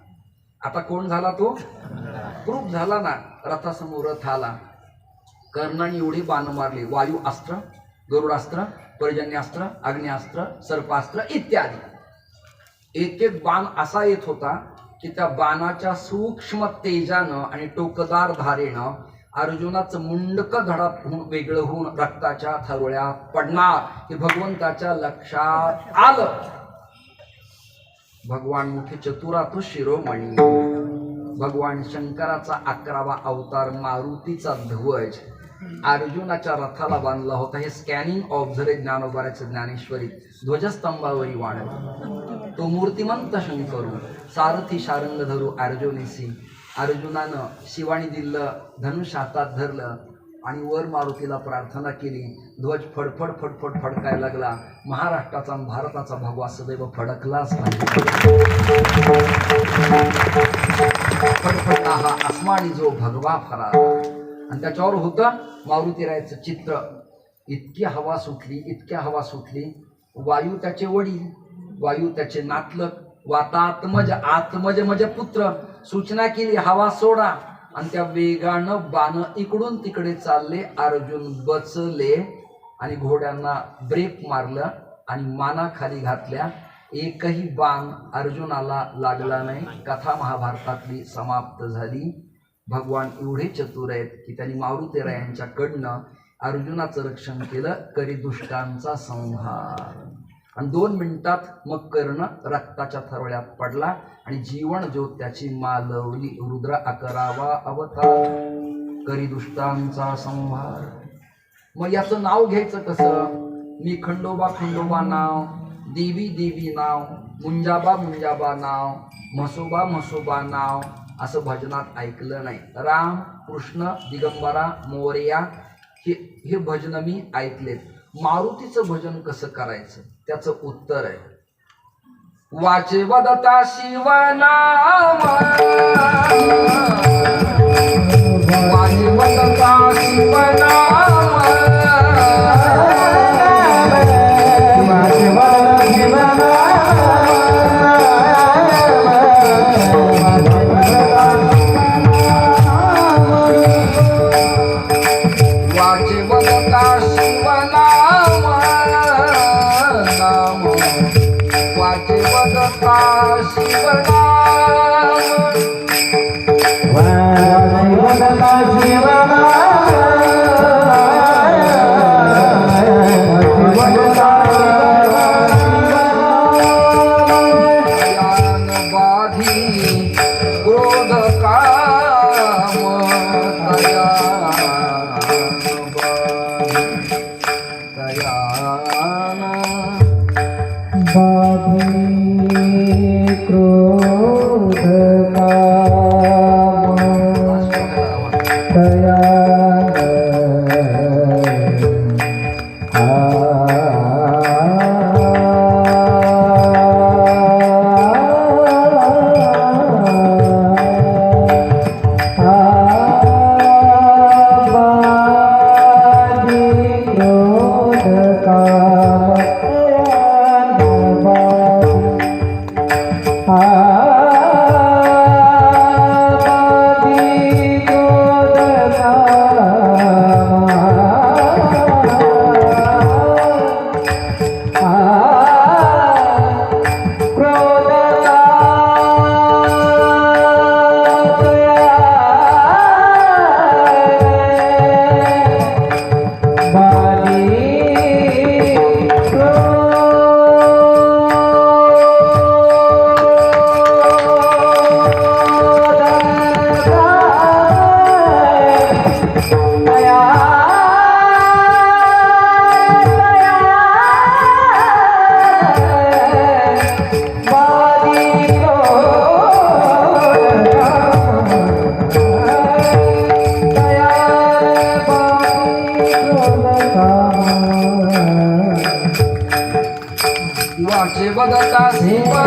आता कोण झाला तो? प्रूफ झाला ना. रथासमोर रथ आला. कर्णाने एवढी बाण मारली. वायू अस्त्र, गरुडास्त्र, पर्जन्यास्त्र, अग्न्यास्त्र, सर्पास्त्र इत्यादी. एक एक बाण असा येत होता की त्या बाणाच्या सूक्ष्म तेजानं आणि टोकदार धारेनं अर्जुनाचं मुंडक धडात वेगळं होऊन रक्ताच्या थरोळ्या पडणार हे भगवंताच्या लक्षात आलं. भगवान मुखे चतुरा तो शिरोमणी. भगवान शंकराचा 11वा अवतार मारुतीचा ध्वज अर्जुनाच्या रथाला बांधला होता. हे स्कॅनिंग ऑब्झर्व ज्ञानोबाराचे ज्ञानेश्वरी ध्वजस्तंभावरी वाढव. तो मूर्तिमंत शंकरू सारथी शारंग धरू अर्जुनीसी. अर्जुनानं शिवानी दिलं धनुष्य हातात धरलं आणि वर मारुतीला प्रार्थना केली. ध्वज फडफड फडफड फडकायला लागला. महाराष्ट्राचा आणि भारताचा भगवा सदैव फडकलाच पाहिजे. फडफडला हा आसमानी जो भगवा फरा. आणि त्याच्यावर होतं मारुतीरायाचं चित्र. इतकी हवा सुटली, इतक्या हवा सुटली. वायू त्याचे वडील, वायू त्याचे नातलग, वातात्मज, आत्मज म्हणजे पुत्र. सूचना केली हवा सोडा आणि त्या वेगानं बाण इकडून तिकडे चालले. अर्जुन बचले आणि घोड्यांना ब्रेक मारलं आणि माना खाली घातल्या. एकही बाण अर्जुनाला लागला नाही. कथा महाभारतातली समाप्त झाली. भगवान एवढे चतुर आहेत की त्यांनी मारुतीरायांच्याकडनं अर्जुनाचं रक्षण केलं. करी दुष्टांचा संहार. आणि 2 मिनिटात मग कर्ण रक्ताच्या थरोळ्यात पडला आणि जीवन ज्योत त्याची मालवली. रुद्र 11वा अवतार करी दुष्टांचा संहार. मग याचं नाव घ्यायचं कसं? मी खंडोबा खंडोबा नाव, देवी देवी नाव, मुंजाबा मुंजाबा नाव, म्हसोबा म्हसोबा नाव असं भजनात ऐकलं नाही. राम, कृष्ण, दिगंबरा, मोरया हे भजन मी ऐकलेत. मारुतीचं भजन कसं करायचं त्याचं उत्तर आहे, वाचे वदता शिवनाम, वाचे वदता शिवनाम, वाचे वदता शिवनाम, दयान बाधी क्रोध काम दयान शिवाचे बघता शिवा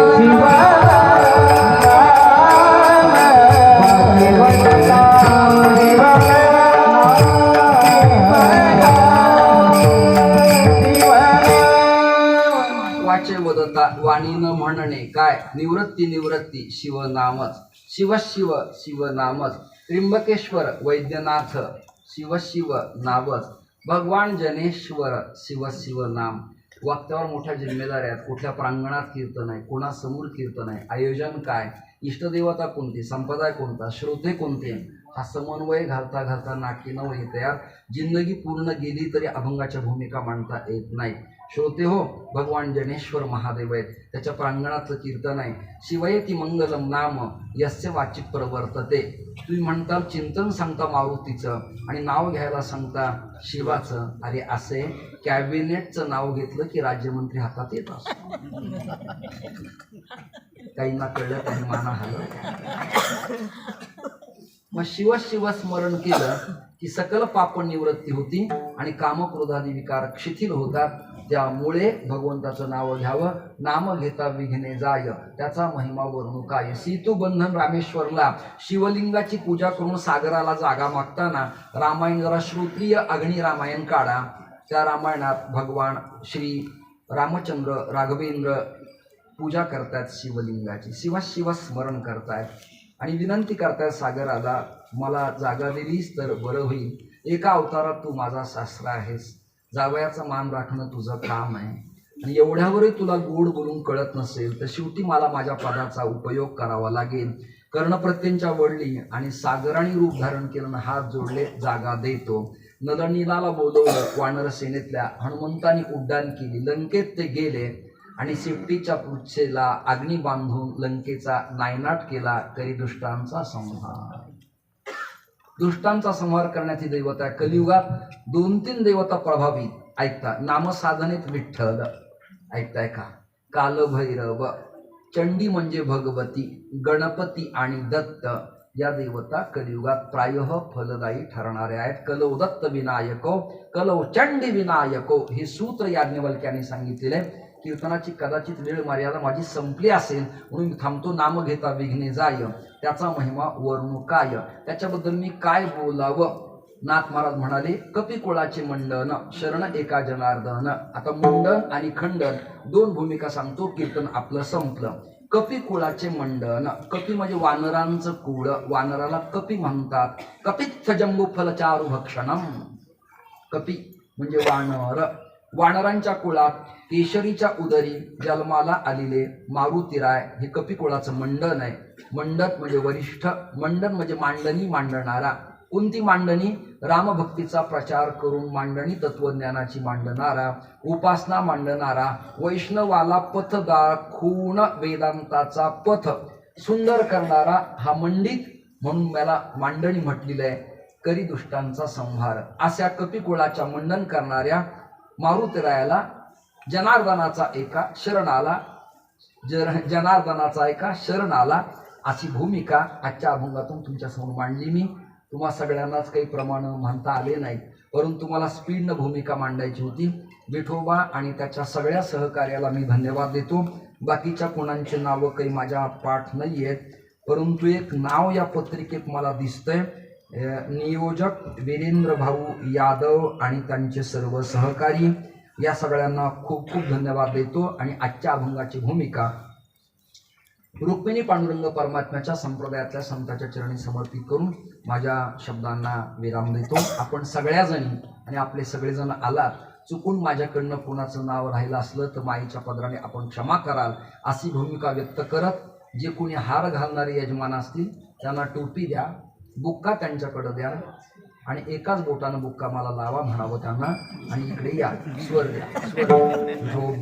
वाचे वदता वाणीनं म्हणणे काय निवृत्ती निवृत्ती शिवनामच शिव शिव शिवनामच त्र्यंबकेश्वर वैद्यनाथ शिव शिव नावच भगवान जनेश्वर शिव शिव नाम वक्त्यावर मोठ्या जिम्मेदाऱ्या आहेत. कुठल्या प्रांगणात कीर्तन आहे, कोणासमोर कीर्तन आहे, आयोजन काय, इष्टदेवता कोणती, संप्रदाय कोणता, श्रोते कोणते, हा समन्वय घालता घालता नाकी न येत यार जिंदगी पूर्ण गेली तरी अभंगाच्या भूमिका मांडता येत नाही. श्रोते हो, भगवान जनेश्वर महादेव आहेत, त्याच्या प्रांगणातलं कीर्तन आहे. शिवयती मंगलम नाम यस्य वाचिक प्रवर्तते. तुम्ही म्हणताल चिंतन सांगता मारुतीचं आणि नाव घ्यायला सांगता शिवाचं. अरे असे कॅबिनेटचं नाव घेतलं की राज्यमंत्री हातात येत असतो. काहींना कळलं, काही माना हलं. मग शिव शिव स्मरण केलं की सकल पाप निवृत्ती होती आणि कामक्रोधादी विकार शिथिल होतात. त्यामुळे भगवंताचं नाव घ्यावं. नाम घेता विघ्ने जाय, त्याचा महिमा वर्णू काय. सीतू बंधन रामेश्वरला शिवलिंगाची पूजा करून सागराला जागा मागताना रामायण जरा श्रोत्रिय अग्नी रामायण काढा. त्या रामायणात भगवान श्री रामचंद्र राघवेंद्र पूजा करतायत शिवलिंगाची, शिव शिव स्मरण करतायत आणि विनंती करतायत सागराला, मला जागा दिलीस तर बरं होईल. एका अवतारात तू माझा सासरा आहेस, जावयाचा मान राखणं तुझं काम आहे आणि एवढ्यावरही तुला गोड बोलून कळत नसेल तर शेवटी मला माझ्या पदाचा उपयोग करावा लागेल. कर्णप्रत्यंच्या वडली आणि सागराने रूप धारण केलं, हात जोडले, जागा देतो. नलनीलाला बोलवलं, वानर सेनेतल्या हनुमंतानी उड्डाण केली, लंकेत ते गेले आणि शेपटीच्या पृच्छेला अग्नी बांधून लंकेचा नायनाट केला. करी दुष्टांचा संहार. दुष्टांचा संहार करण्याची दैवता आहे. कलियुगात 2-3 देवता प्रभावी ऐकता. नामसाधनेत विठ्ठल ऐकताय का, कालभैरव, चंडी म्हणजे भगवती, गणपती आणि दत्त या देवता कलियुगात प्रायः फलदायी ठरणाऱ्या आहेत. कलौ दत्त विनायको, कलौ चंडी विनायको हे सूत्र याज्ञवल्क्याने सांगितलेले. कीर्तनाची कदाचित वेळ मर्यादा माझी संपली असेल म्हणून मी थांबतो. नाम घेता विघ्ने जाय, त्याचा महिमा वर्णू काय, त्याच्याबद्दल मी काय बोलावं. नाथ महाराज म्हणाले, कपी कुळाचे मंडन शरण एका जनार्दन. आता मुंडन आणि खंडन 2 भूमिका सांगतो. कीर्तन आपलं संपलं. कपी कुळाचे मंडन, कपी म्हणजे वानरांचं कुळ, वानराला कपी म्हणतात. कपित्थ जंबू फलचारु भक्षणम. कपी म्हणजे वानर, वानरांच्या कुळात केशरीच्या उदरी जन्माला आलेले मारुतीराय हे कपिकुळाचं मंडन आहे. मंडन म्हणजे वरिष्ठ, मंडन म्हणजे मांडणी मांडणारा. कोणती मांडणी? रामभक्तीचा प्रचार करून मांडणी तत्वज्ञानाची मांडणारा, उपासना मांडणारा, वैष्णवाला पथ दाखवून वेदांताचा पथ सुंदर करणारा हा मंडित, म्हणून मला मांडणी म्हटलेलं आहे. करी दुष्टांचा संहार अशा कपिकुळाच्या मंडन करणाऱ्या मारुतीरायाला जनार्दनाचा एका शरण आला अशी भूमिका आजच्या अभंगातून तुमच्यासमोर मांडली मी. तुम्हा सगळ्यांनाच काही प्रमाण म्हणता आले नाही, परंतु तुम्हाला स्पीडनं भूमिका मांडायची होती. विठोबा आणि त्याच्या सगळ्या सहकार्याला मी धन्यवाद देतो. बाकीच्या कोणांचे नावं काही माझ्या पाठ नाही आहेत, परंतु एक नाव या पत्रिकेत मला दिसतंय. नियोजक वीरेंद्र भाऊ यादव आणि त्यांचे सर्व सहकारी, या सगळ्यांना खूप खूप धन्यवाद देतो. आणि आजच्या अभंगाची भूमिका रुक्मिणी पांडुरंग परमात्म्याच्या संप्रदायातल्या संतांच्या चरणी समर्पित करून माझ्या शब्दांना विराम देतो. आपण सगळ्याजणी आणि आपले सगळेजण आलात, चुकून माझ्याकडनं कोणाचं नाव राहिलं असलं तर माईच्या पदराने आपण क्षमा कराल अशी भूमिका व्यक्त करत, जे कोणी हार घालणारे यजमान असतील त्यांना टोपी द्या, बुक्का त्यांच्याकडे द्या आणि एकाच बोटानं बुक्का मला लावा म्हणावं त्यांना. आणि इकडे या, स्वर द्या, स्वर.